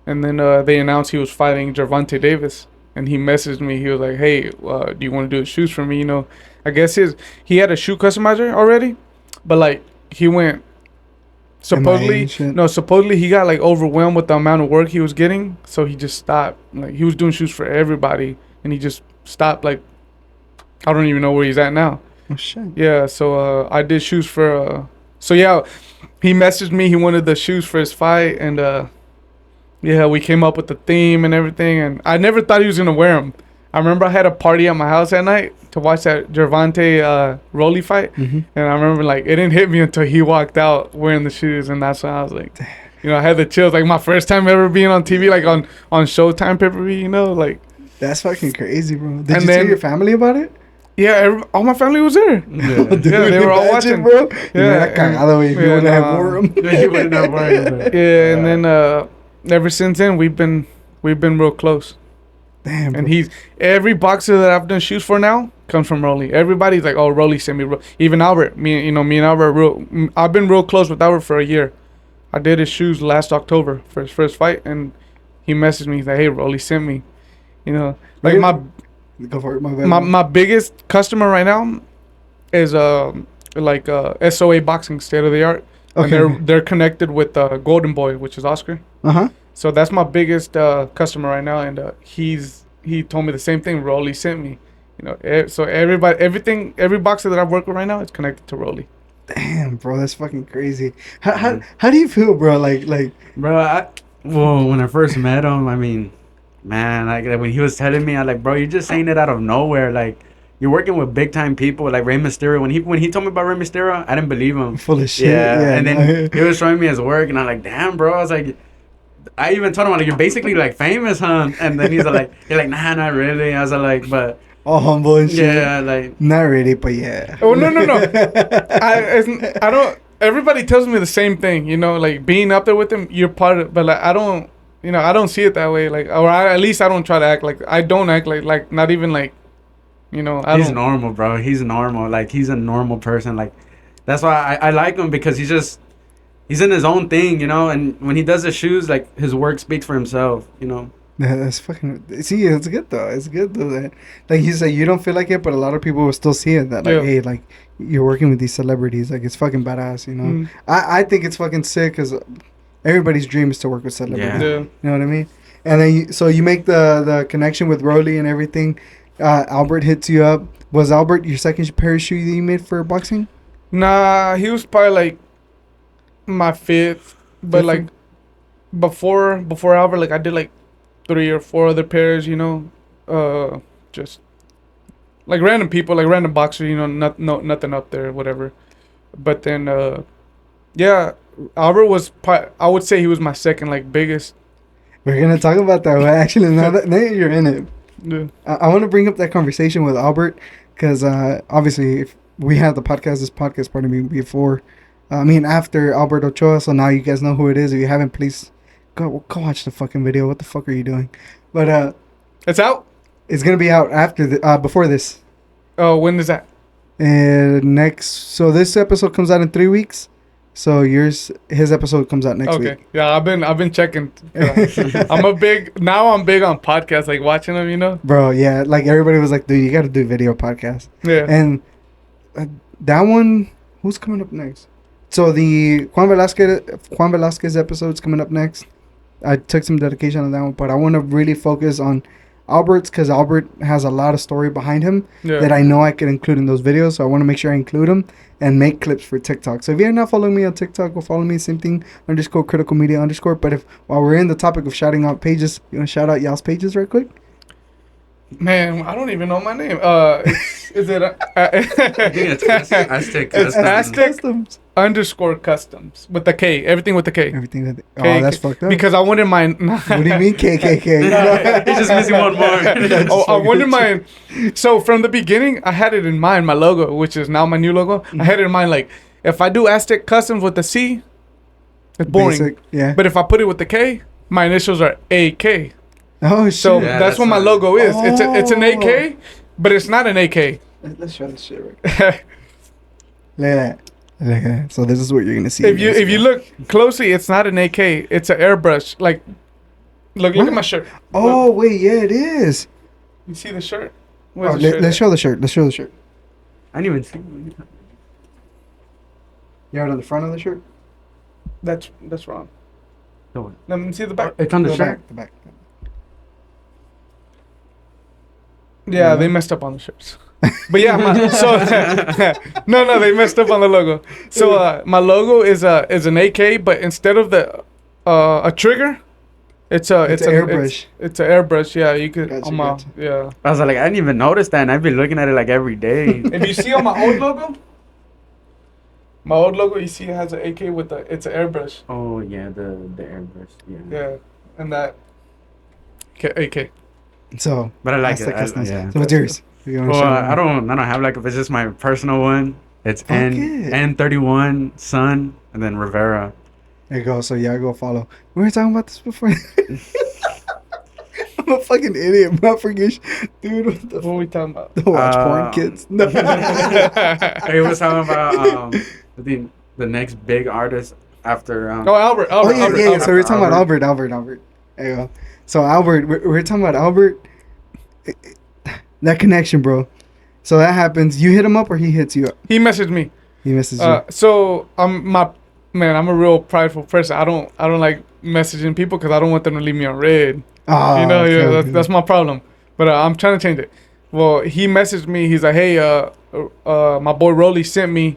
[SPEAKER 2] And then they announced he was fighting Gervonta Davis, and he messaged me. He was like, hey, do you want to do the shoes for me? You know, I guess he had a shoe customizer already, but like he went supposedly he got like overwhelmed with the amount of work he was getting, so he just stopped. Like he was doing shoes for everybody, and he just stopped. Like I don't even know where he's at now.
[SPEAKER 1] Oh shit.
[SPEAKER 2] Yeah, so I did shoes for so yeah, he messaged me. He wanted the shoes for his fight, and yeah, we came up with the theme and everything. And I never thought he was gonna wear them. I remember I had a party at my house at night to watch that Gervonta Rolly fight, and I remember like it didn't hit me until he walked out wearing the shoes, and that's when I was like, you know, I had the chills. Like my first time ever being on TV, like on Showtime pay-per-view, you know, like.
[SPEAKER 1] That's fucking crazy, bro. Did you tell your family about it?
[SPEAKER 2] Yeah, all my family was there.
[SPEAKER 4] Yeah.
[SPEAKER 1] Dude,
[SPEAKER 2] Yeah, they were all watching,
[SPEAKER 1] bro.
[SPEAKER 2] Yeah,
[SPEAKER 1] If you wouldn't have wore 'em.
[SPEAKER 4] You wouldn't have worried about it.
[SPEAKER 2] Yeah, and then ever since then we've been real close.
[SPEAKER 1] Damn,
[SPEAKER 2] And
[SPEAKER 1] bro.
[SPEAKER 2] every boxer that I've done shoes for now comes from Rolly. Everybody's like, oh, Rolly sent me. Even Albert, me and Albert, I've been real close with Albert for a year. I did his shoes last October for his first fight, and he messaged me. He's like, hey, Rolly sent me. You know, like
[SPEAKER 1] Go for it, my bad.
[SPEAKER 2] my biggest customer right now is like SOA Boxing, state of the art.
[SPEAKER 1] Okay.
[SPEAKER 2] And they're connected with Golden Boy, which is Oscar.
[SPEAKER 1] Uh-huh.
[SPEAKER 2] So that's my biggest customer right now, and he told me the same thing. Rolly sent me, you know. So every boxer that I've worked with right now is connected to Rolly.
[SPEAKER 1] Damn, bro, that's fucking crazy. How do you feel, bro? Like,
[SPEAKER 4] Bro, when I first met him, I mean, man, like when he was telling me, I'm like, bro, you're just saying it out of nowhere. Like, you're working with big time people like Rey Mysterio. When he told me about Rey Mysterio, I didn't believe him.
[SPEAKER 1] full of shit.
[SPEAKER 4] Yeah, and
[SPEAKER 1] no.
[SPEAKER 4] then he was showing me his work, and I'm like, damn, bro. I was like, I even told him, like, you're basically like famous, huh? And then he's like, nah, not really. I was like, but
[SPEAKER 1] all humble and shit.
[SPEAKER 4] yeah, like,
[SPEAKER 1] Not really, but yeah.
[SPEAKER 2] Oh no. I don't. Everybody tells me the same thing, you know, like being up there with them, you're part of. But like I don't, you know, I don't see it that way. Like, or at least I don't try to act like. I don't act like not even like, you know.
[SPEAKER 4] he's normal, bro. He's normal. Like, he's a normal person. Like, that's why I like him, because he's in his own thing, you know. And when he does the shoes, like, his work speaks for himself, you know.
[SPEAKER 1] Yeah, that's fucking. See, it's good though. It's good though. That, like you said, you don't feel like it, but a lot of people will still see it. That like,
[SPEAKER 2] Yeah.
[SPEAKER 1] hey, like you're working with these celebrities. Like it's fucking badass. You know,
[SPEAKER 2] Mm.
[SPEAKER 1] I think it's fucking sick because everybody's dream is to work with celebrities.
[SPEAKER 4] Yeah.
[SPEAKER 2] Yeah.
[SPEAKER 1] You know what I mean? And then so you make the connection with Rolly and everything. Albert hits you up. Was Albert your second pair of shoes that you made for boxing?
[SPEAKER 2] Nah, he was probably like my fifth, but
[SPEAKER 1] Fifth?
[SPEAKER 2] like before Albert, like I did like 3 or 4 other pairs, you know, just like random people, like random boxers, you know, nothing up there, whatever. But then, yeah, Albert was I would say he was my second like biggest.
[SPEAKER 1] We're gonna talk about that. Well, actually, now that you're in it,
[SPEAKER 2] Yeah.
[SPEAKER 1] I want to bring up that conversation with Albert because obviously if we had this podcast part of me before, after Albert Ochoa, so now you guys know who it is. If you haven't, please go watch the fucking video. What the fuck are you doing? But
[SPEAKER 2] It's out.
[SPEAKER 1] it's gonna be out after before this.
[SPEAKER 2] Oh, when is that?
[SPEAKER 1] So this episode comes out in 3 weeks. So his episode comes out next
[SPEAKER 2] Okay.
[SPEAKER 1] week.
[SPEAKER 2] Yeah, I've been checking. I'm big on podcasts, like watching them, you know.
[SPEAKER 1] Bro, yeah, like everybody was like, dude, you got to do video podcast.
[SPEAKER 2] Yeah.
[SPEAKER 1] And that one, who's coming up next? So the Juan Velasquez episode's coming up next. I took some dedication on that one, but I want to really focus on Albert's because Albert has a lot of story behind him that I know I can include in those videos. So I want to make sure I include them and make clips for TikTok. So if you're not following me on TikTok, go follow me. Same thing _critical media _. But if while we're in the topic of shouting out pages, you want to shout out y'all's pages right quick?
[SPEAKER 2] Man, I don't even know my name. Is it
[SPEAKER 4] I think it's Aztec.
[SPEAKER 2] It's Aztec
[SPEAKER 1] Customs.
[SPEAKER 2] _customs with the K. Everything with the K.
[SPEAKER 1] Everything that
[SPEAKER 2] K,
[SPEAKER 1] that's fucked up.
[SPEAKER 2] Because I wanted mine.
[SPEAKER 1] What do you mean KKK?
[SPEAKER 4] He's just missing one more.
[SPEAKER 2] I wanted mine. So from the beginning, I had it in mind, my logo, which is now my new logo. I had it in mind, like, if I do Aztec Customs with the C, it's boring.
[SPEAKER 1] Basic, yeah.
[SPEAKER 2] But if I put it with the K, my initials are AK.
[SPEAKER 1] Oh shit.
[SPEAKER 2] So
[SPEAKER 4] Yeah,
[SPEAKER 2] that's what my logo is. It's an AK, but it's not an AK.
[SPEAKER 1] Let's show this shit right. Look at that. Look at that. So this is what you're gonna see.
[SPEAKER 2] If you look closely, it's not an AK. It's an airbrush. Like, look at my shirt.
[SPEAKER 1] Oh
[SPEAKER 2] Look.
[SPEAKER 1] wait, yeah, it is.
[SPEAKER 2] You see the shirt?
[SPEAKER 1] Oh,
[SPEAKER 2] Where's the shirt
[SPEAKER 1] let's
[SPEAKER 2] at?
[SPEAKER 1] show the shirt. Let's show the shirt.
[SPEAKER 4] I didn't even see him.
[SPEAKER 1] You have it on the front of the shirt.
[SPEAKER 2] That's wrong.
[SPEAKER 4] No,
[SPEAKER 2] Let me see the back.
[SPEAKER 4] it's on the
[SPEAKER 1] The
[SPEAKER 4] shirt.
[SPEAKER 1] back. The back.
[SPEAKER 2] Yeah, they messed up on the shirts. But yeah, no, they messed up on the logo. So my logo is an AK, but instead of the a trigger, it's an
[SPEAKER 1] airbrush.
[SPEAKER 2] It's an airbrush. Yeah, you could.
[SPEAKER 1] Gotcha,
[SPEAKER 2] On my,
[SPEAKER 1] gotcha.
[SPEAKER 2] yeah.
[SPEAKER 4] I was like, I didn't even notice that, and I've been looking at it like every day.
[SPEAKER 2] If you see on my old logo, you see it has an AK with it's an airbrush.
[SPEAKER 4] Oh yeah, the airbrush. Yeah.
[SPEAKER 2] Yeah, and that AK.
[SPEAKER 1] So,
[SPEAKER 4] But I like
[SPEAKER 1] Aztec
[SPEAKER 4] it.
[SPEAKER 1] Customs.
[SPEAKER 4] Yeah.
[SPEAKER 1] So what's yours? If you wanna
[SPEAKER 4] Well,
[SPEAKER 1] show them.
[SPEAKER 4] I don't have like it's just my personal one. It's
[SPEAKER 1] Fuck it.
[SPEAKER 4] N31 Sun and then Rivera.
[SPEAKER 1] There you go. So yeah, go follow. We were talking about this before. I'm a fucking idiot, bro. I forget, dude. What the
[SPEAKER 2] What are we talking about?
[SPEAKER 1] watch porn, kids. No.
[SPEAKER 4] He was talking about the next big artist after.
[SPEAKER 2] Oh, Albert.
[SPEAKER 1] Oh yeah,
[SPEAKER 2] Albert,
[SPEAKER 1] yeah.
[SPEAKER 2] Albert.
[SPEAKER 1] So we're talking about Albert. There you go. So Albert, we're talking about Albert. That connection, bro. So that happens. You hit him up or he hits you up?
[SPEAKER 2] He messaged me.
[SPEAKER 1] He misses you.
[SPEAKER 2] So I'm a real prideful person. I don't like messaging people because I don't want them to leave me on red.
[SPEAKER 1] Oh,
[SPEAKER 2] You know,
[SPEAKER 1] okay, okay.
[SPEAKER 2] that's my problem. But I'm trying to change it. Well, he messaged me. He's like, hey, my boy Rolly sent me.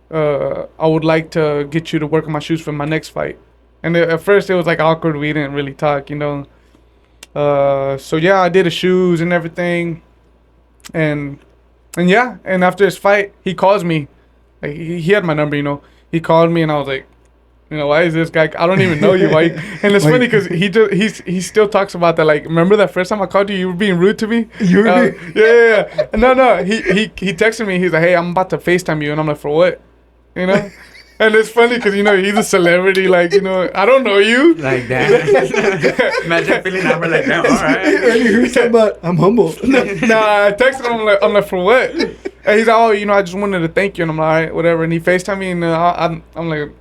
[SPEAKER 2] I would like to get you to work on my shoes for my next fight. And at first it was like awkward. We didn't really talk, you know. So yeah, I did the shoes and everything. And yeah, and after his fight, he calls me. Like he had my number, you know. He called me and I was like, you know, why is this guy? I don't even know you. Why? And it's funny because he still talks about that. Like, remember that first time I called you? You were being rude to me.
[SPEAKER 1] You were
[SPEAKER 2] Yeah. No. He texted me. He's like, hey, I'm about to FaceTime you, and I'm like, for what? You know. And it's funny because, you know, he's a celebrity. Like, you know, I don't know you.
[SPEAKER 4] Like that. Imagine feeling number like that. All right.
[SPEAKER 1] Earlier you were talking about I'm humble.
[SPEAKER 2] Nah, I texted him. I'm like, for what? And he's like, oh, you know, I just wanted to thank you. And I'm like, all right, whatever. And he FaceTimed me, and I'm like,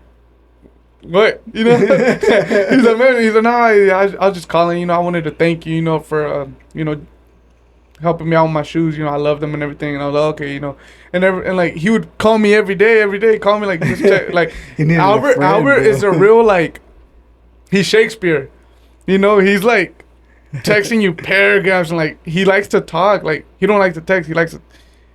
[SPEAKER 2] what? You know? He's like, man. He's like, no, I was just calling. You know, I wanted to thank you. You know, for you know, helping me out with my shoes. You know, I love them and everything. And I was like, okay, you know, and like he would call me every day. Call me like just check. Like
[SPEAKER 1] He needed a
[SPEAKER 2] Albert
[SPEAKER 1] friend, bro.
[SPEAKER 2] is a real like, he's Shakespeare. You know, he's like texting you paragraphs and like he likes to talk. Like he don't like to text. He likes to.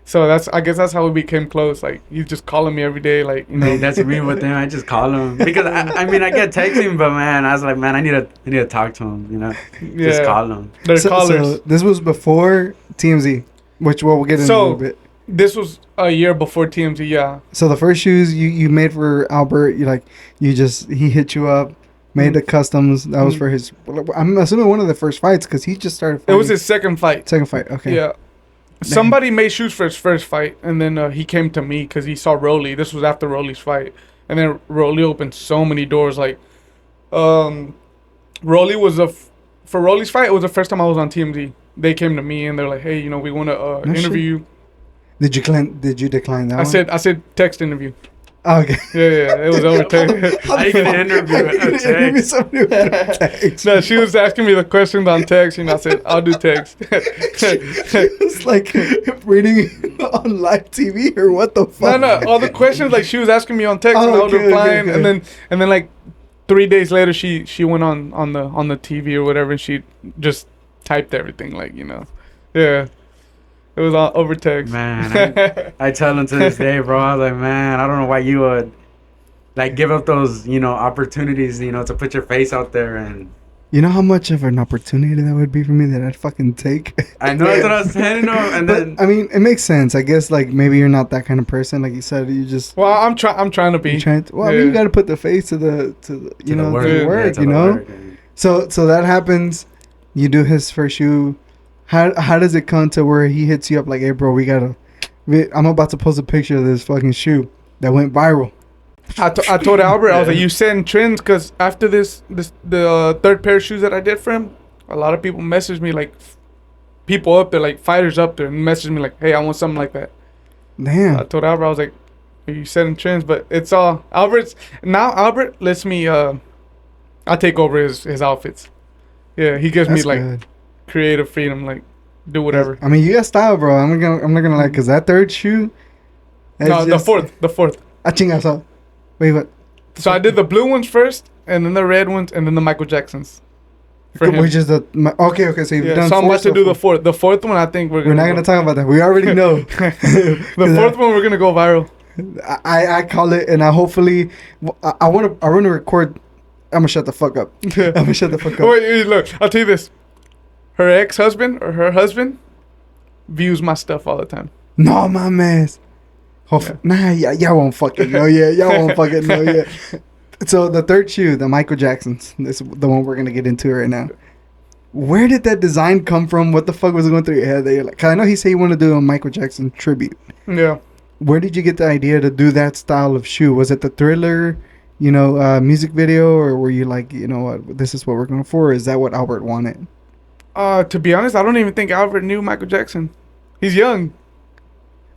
[SPEAKER 2] So I guess that's how we became close. Like he's just calling me every day. Like, you know.
[SPEAKER 4] Man, that's me with him. I just call him because I mean I get texting, but man, I was like, man, I need to talk to him. You know, just call him.
[SPEAKER 2] They're
[SPEAKER 1] So
[SPEAKER 2] callers.
[SPEAKER 1] this was before TMZ, which we'll get into a little bit.
[SPEAKER 2] This was a year before TMZ. Yeah.
[SPEAKER 1] So the first shoes you made for Albert, he hit you up, made the customs. That was for his. I'm assuming one of the first fights because he just started.
[SPEAKER 2] It was his second fight.
[SPEAKER 1] second fight. Okay.
[SPEAKER 2] Yeah. Somebody made shoes for his first fight, and then he came to me because he saw Rolly. This was after Rolly's fight, and then Rolly opened so many doors. Like, Rolly was for Rolly's fight. It was the first time I was on TMZ. They came to me and they're like, "Hey, you know, we want to interview you."
[SPEAKER 1] Did you decline that?
[SPEAKER 2] I said text interview.
[SPEAKER 1] Okay.
[SPEAKER 2] Yeah, it was over text.
[SPEAKER 4] How you gonna interview
[SPEAKER 1] How you gonna
[SPEAKER 4] a
[SPEAKER 1] interview
[SPEAKER 4] text?
[SPEAKER 1] somebody with a text?
[SPEAKER 2] No, she was asking me the questions on text, and I said, I'll do text.
[SPEAKER 1] It's like reading on live TV or what the fuck?
[SPEAKER 2] No, all the questions, like, she was asking me on text, and I was
[SPEAKER 1] Okay,
[SPEAKER 2] replying,
[SPEAKER 1] okay.
[SPEAKER 2] and then, like, 3 days later, she went on the TV or whatever, and she just typed everything, like, you know. Yeah. It was all over text.
[SPEAKER 4] Man, I tell him to this day, bro. I was like, man, I don't know why you would like give up those, opportunities, to put your face out there. And
[SPEAKER 1] You know how much of an opportunity that would be for me that I'd fucking take?
[SPEAKER 4] I know that's what I was saying. And
[SPEAKER 1] But,
[SPEAKER 4] then
[SPEAKER 1] I mean, it makes sense. I guess, like, maybe you're not that kind of person. Like you said, you just...
[SPEAKER 2] Well, I'm trying to be.
[SPEAKER 1] You're trying to, well, I mean, you got to put the face to the
[SPEAKER 4] to
[SPEAKER 1] to
[SPEAKER 4] the
[SPEAKER 1] the
[SPEAKER 4] work,
[SPEAKER 1] work,
[SPEAKER 4] yeah, to
[SPEAKER 1] you
[SPEAKER 4] the
[SPEAKER 1] know?
[SPEAKER 4] work.
[SPEAKER 1] So that happens. You do his first shoe. How does it come to where he hits you up like, hey, bro, I'm about to post a picture of this fucking shoe that went viral.
[SPEAKER 2] I told Albert, I was like, you setting trends, because after the third pair of shoes that I did for him, a lot of people messaged me, like, people up there, like, fighters up there, and messaged me like, hey, I want something like that.
[SPEAKER 1] Damn.
[SPEAKER 2] I told Albert, I was like, are you setting trends? But it's all Albert lets me I take over his outfits. Yeah, he gives
[SPEAKER 1] That's
[SPEAKER 2] me like
[SPEAKER 1] good.
[SPEAKER 2] creative freedom, like do whatever.
[SPEAKER 1] I mean, you got style, bro. I'm not gonna lie, cause that third shoe.
[SPEAKER 2] No, the fourth.
[SPEAKER 1] I chingazo. Wait, what?
[SPEAKER 2] So I did the blue ones first, and then the red ones, and then the Michael Jacksons. For him.
[SPEAKER 1] Which is okay. So you've
[SPEAKER 2] Yeah,
[SPEAKER 1] done.
[SPEAKER 2] so I'm
[SPEAKER 1] four
[SPEAKER 2] about to
[SPEAKER 1] so
[SPEAKER 2] do the
[SPEAKER 1] far.
[SPEAKER 2] fourth. The fourth one, I think
[SPEAKER 1] We're not gonna talk about that. We already know.
[SPEAKER 2] The fourth one, we're gonna go viral.
[SPEAKER 1] I call it, and I hopefully I want to record. I'm gonna shut the fuck up. I'm gonna shut the fuck up.
[SPEAKER 2] Wait, look, I'll tell you this. Her ex-husband or her husband views my stuff all the time.
[SPEAKER 1] No, my man. Nah, y'all won't fucking know yet. Y'all won't fucking know yet. So the third shoe, the Michael Jackson's, this is the one we're gonna get into right now. Where did that design come from? What the fuck was going through your head? That you're like, 'cause I know he said he wanted to do a Michael Jackson tribute.
[SPEAKER 2] Yeah.
[SPEAKER 1] Where did you get the idea to do that style of shoe? Was it the Thriller, music video, or were you like, you know what, this is what we're going for? Or is that what Albert wanted?
[SPEAKER 2] To be honest, I don't even think Albert knew Michael Jackson. He's young.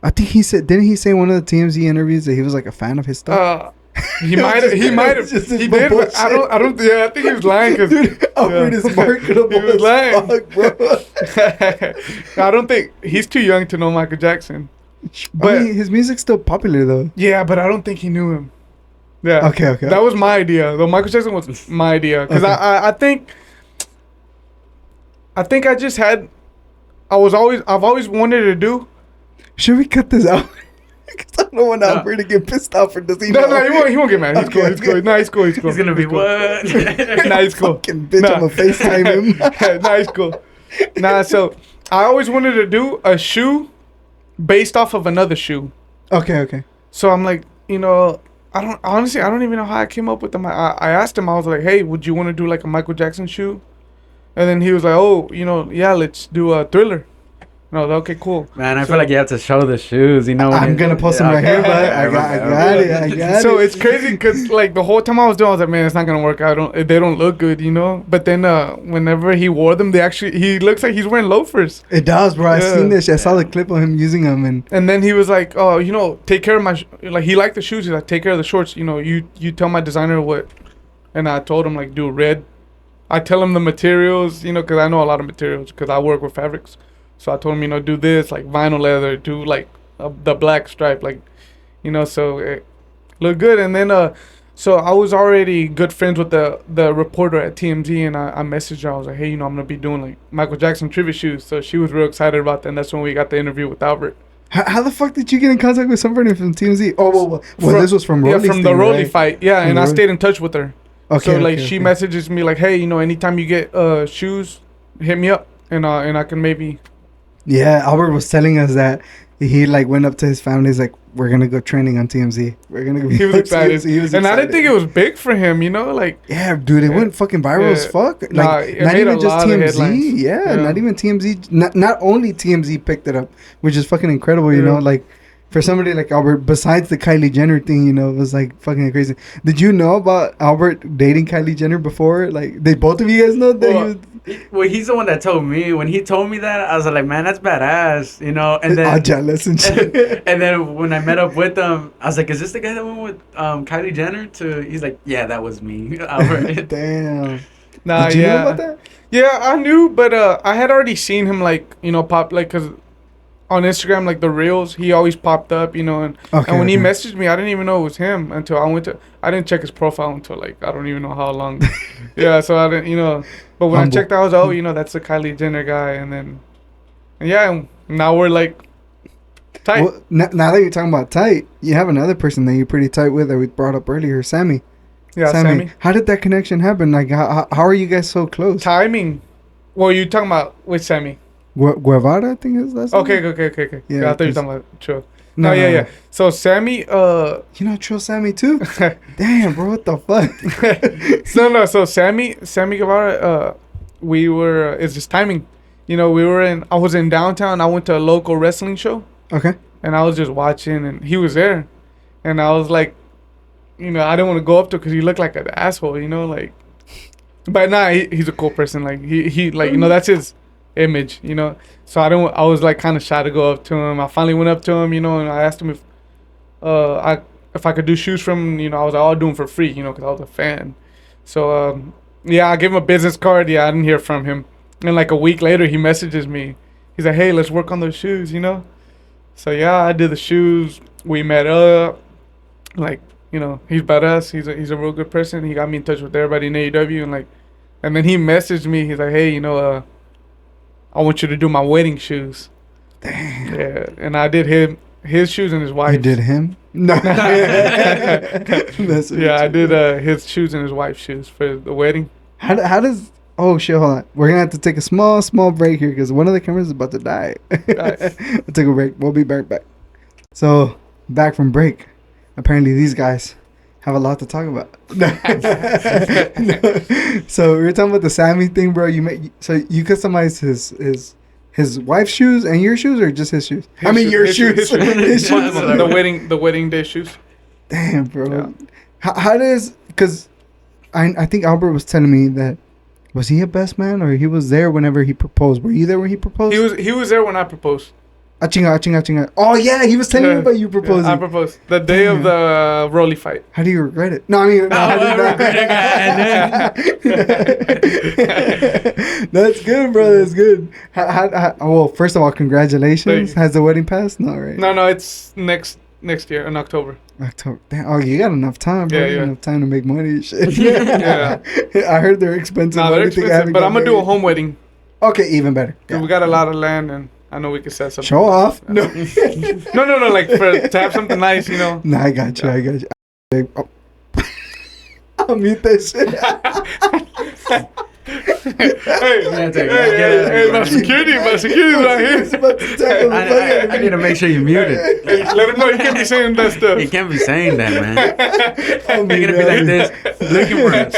[SPEAKER 1] I think he said, didn't he say in one of the TMZ interviews that he was like a fan of his stuff?
[SPEAKER 2] He might have.
[SPEAKER 1] just
[SPEAKER 2] He
[SPEAKER 1] his
[SPEAKER 2] did. But I
[SPEAKER 1] bullshit.
[SPEAKER 2] don't. Yeah, I think he was lying. Cause
[SPEAKER 1] Dude, Albert is marketable
[SPEAKER 2] He was
[SPEAKER 1] as
[SPEAKER 2] lying.
[SPEAKER 1] fuck, bro.
[SPEAKER 2] I don't think he's too young to know Michael Jackson.
[SPEAKER 1] But I mean, his music's still popular though.
[SPEAKER 2] Yeah, but I don't think he knew him. Yeah.
[SPEAKER 1] Okay.
[SPEAKER 2] That was my idea. Though Michael Jackson was my idea, because
[SPEAKER 1] Okay.
[SPEAKER 2] I think I just had. I've always wanted to do.
[SPEAKER 1] Should we cut this out? Because I don't want Albert to get pissed off, or does he know?
[SPEAKER 2] No, he won't get mad. He's
[SPEAKER 1] Okay,
[SPEAKER 2] cool. He's cool. No, he's cool. He's cool.
[SPEAKER 4] He's gonna be
[SPEAKER 2] cool.
[SPEAKER 4] what?
[SPEAKER 2] Nah, he's cool.
[SPEAKER 1] Fucking bitch,
[SPEAKER 2] Nah.
[SPEAKER 1] I'm gonna FaceTime him.
[SPEAKER 2] Nah, he's cool. Nah, so I always wanted to do a shoe based off of another shoe.
[SPEAKER 1] Okay.
[SPEAKER 2] So I'm like, I don't even know how I came up with them. I asked him, I was like, hey, would you want to do like a Michael Jackson shoe? And then he was like, oh, yeah, let's do a Thriller. And I was like, okay, cool.
[SPEAKER 4] Man, I feel like you have to show the shoes.
[SPEAKER 1] I'm gonna post them right here, but I got it.
[SPEAKER 2] So it's crazy because like the whole time I was doing, I was like, man, it's not gonna work. They don't look good, But then whenever he wore them, he looks like he's wearing loafers.
[SPEAKER 1] It does, bro. I
[SPEAKER 2] Yeah.
[SPEAKER 1] seen this. I saw the clip of him using them,
[SPEAKER 2] And then he was like, oh, take care of my like he liked the shoes. He's like, take care of the shorts. You tell my designer what. And I told him like, do red. I tell him the materials, because I know a lot of materials because I work with fabrics. So I told him, do this, like vinyl leather, do like the black stripe, like, so it looked good. And then, so I was already good friends with the reporter at TMZ, and I messaged her. I was like, hey, I'm going to be doing like Michael Jackson tribute shoes. So she was real excited about that. And that's when we got the interview with Albert.
[SPEAKER 1] how the fuck did you get in contact with somebody from TMZ? Oh, well, this was from Rolly's
[SPEAKER 2] from the
[SPEAKER 1] thing,
[SPEAKER 2] Rolly
[SPEAKER 1] right?
[SPEAKER 2] fight. Yeah, and I
[SPEAKER 1] Rolly.
[SPEAKER 2] stayed in touch with her.
[SPEAKER 1] Okay.
[SPEAKER 2] So like she messages me like, hey, anytime you get shoes, hit me up, and I can maybe.
[SPEAKER 1] Yeah, Albert was telling us that he like went up to his family. He's like, "We're gonna go training on TMZ. We're gonna."
[SPEAKER 2] He was excited.
[SPEAKER 1] He was
[SPEAKER 2] and I
[SPEAKER 1] excited.
[SPEAKER 2] didn't think it was big for him, like.
[SPEAKER 1] Yeah, dude, it went fucking viral as
[SPEAKER 2] Yeah.
[SPEAKER 1] fuck. Like,
[SPEAKER 2] Nah, it
[SPEAKER 1] not
[SPEAKER 2] made
[SPEAKER 1] even
[SPEAKER 2] a
[SPEAKER 1] just
[SPEAKER 2] lot of
[SPEAKER 1] TMZ.
[SPEAKER 2] headlines.
[SPEAKER 1] Yeah,
[SPEAKER 2] Yeah.
[SPEAKER 1] not even TMZ. Not only TMZ picked it up, which is fucking incredible. You
[SPEAKER 2] Yeah.
[SPEAKER 1] know, like for somebody like Albert, besides the Kylie Jenner thing, it was like fucking crazy. Did you know about Albert dating Kylie Jenner before? Like, did both of you guys know that?
[SPEAKER 2] Well,
[SPEAKER 4] Well, he's the one that told me. When he told me that, I was like, man, that's badass, you know. And
[SPEAKER 1] All
[SPEAKER 4] then,
[SPEAKER 1] jealous and shit.
[SPEAKER 4] and then when I met up with him, I was like, is this the guy that went with Kylie Jenner to? He's like, yeah, that was me.
[SPEAKER 1] Damn.
[SPEAKER 2] Nah,
[SPEAKER 1] Did you
[SPEAKER 2] yeah.
[SPEAKER 1] know about that?
[SPEAKER 2] Yeah, I knew, but I had already seen him, like, you know, pop, like, cause on Instagram, like the reels, he always popped up, you know, and when he messaged me, I didn't even know it was him until I didn't check his profile until, like, I don't even know how long. Yeah, so I didn't, you know, but when
[SPEAKER 1] Humble.
[SPEAKER 2] I checked, I was, oh, you know, that's the Kylie Jenner guy, and yeah, now we're like tight.
[SPEAKER 1] Well, now that you're talking about tight, you have another person that you're pretty tight with that we brought up earlier, Sammy.
[SPEAKER 2] Yeah, Sammy.
[SPEAKER 1] How did that connection happen? Like, how are you guys so close?
[SPEAKER 2] Timing. Well, you talking about with Sammy?
[SPEAKER 1] Guevara, I think is that.
[SPEAKER 2] Okay.
[SPEAKER 1] Yeah,
[SPEAKER 2] I thought you were
[SPEAKER 1] 'cause-
[SPEAKER 2] talking about Trill. No, yeah. So Sammy,
[SPEAKER 1] You know Trill Sammy too? Damn, bro, what the fuck?
[SPEAKER 2] no. So Sammy Guevara, we were. It's just timing. You know, I was in downtown. I went to a local wrestling show,
[SPEAKER 1] Okay.
[SPEAKER 2] and I was just watching, and he was there, and I was like, you know, I didn't want to go up to because he looked like an asshole. You know, like, but nah, he's a cool person. Like he like, you know, that's his image, you know. So I was like kind of shy to go up to him. I finally went up to him, you know, and I asked him if I could do shoes from him. You know, I was like, I'll do them for free, you know, because I was a fan. So yeah, I gave him a business card. Yeah, I didn't hear from him, and like a week later he messages me. He's like, hey, let's work on those shoes, you know. So yeah, I did the shoes. We met up. Like, you know, he's badass. He's a real good person. He got me in touch with everybody in AEW, and then he messaged me. He's like, hey, you know, I want you to do my wedding shoes.
[SPEAKER 1] Damn.
[SPEAKER 2] Yeah, and I did his shoes and his wife's.
[SPEAKER 1] You did him? No. That's
[SPEAKER 2] Yeah, I did his shoes and his wife's shoes for the wedding.
[SPEAKER 1] How does? Oh shit! Hold on. We're gonna have to take a small break here because one of the cameras is about to die.
[SPEAKER 2] Nice.
[SPEAKER 1] We'll take a break. We'll be back. So back from break. Apparently these guys have a lot to talk about. No. So we were talking about the Sammy thing, bro. So you customized his wife's shoes and your shoes, or just his shoes? Your shoes. His shoes.
[SPEAKER 2] The wedding day shoes.
[SPEAKER 1] Damn, bro.
[SPEAKER 2] Yeah.
[SPEAKER 1] How does? Because I think Albert was telling me that. Was he a best man, or he was there whenever he proposed? Were you there when he proposed?
[SPEAKER 2] He was there when I proposed.
[SPEAKER 1] Achinga. Oh yeah, he was telling me about you proposing.
[SPEAKER 2] Yeah, I proposed the day of the Rolly fight.
[SPEAKER 1] How do you regret it? No, I mean, how do you not? That's good, bro. That's good. Well, first of all, congratulations. Has the wedding passed? No, right?
[SPEAKER 2] No, it's next year in October.
[SPEAKER 1] October. Damn, oh, you got enough time, bro.
[SPEAKER 2] Yeah,
[SPEAKER 1] You got
[SPEAKER 2] yeah.
[SPEAKER 1] enough time to make money and shit.
[SPEAKER 2] Yeah.
[SPEAKER 1] I heard they're expensive.
[SPEAKER 2] No, they're
[SPEAKER 1] Everything I
[SPEAKER 2] expensive,
[SPEAKER 1] haven't
[SPEAKER 2] but
[SPEAKER 1] got
[SPEAKER 2] I'm gonna do a
[SPEAKER 1] married.
[SPEAKER 2] home wedding.
[SPEAKER 1] Okay, even better.
[SPEAKER 2] 'Cause
[SPEAKER 1] Yeah.
[SPEAKER 2] we got a lot of land, and I know we could set something.
[SPEAKER 1] Show off. No.
[SPEAKER 2] No, like to have something nice, you know.
[SPEAKER 1] No, I got you. Oh. I'll mute that shit.
[SPEAKER 2] Hey, my security's right
[SPEAKER 1] He's
[SPEAKER 2] here.
[SPEAKER 1] about to tackle the fuck out of
[SPEAKER 4] I
[SPEAKER 1] me.
[SPEAKER 4] need to make sure you mute it.
[SPEAKER 2] Hey, let him know you can't be saying that stuff.
[SPEAKER 4] You can't be saying that, man.
[SPEAKER 1] I'll
[SPEAKER 4] You're
[SPEAKER 1] mute
[SPEAKER 4] gonna be like
[SPEAKER 1] that.
[SPEAKER 4] this, looking for us.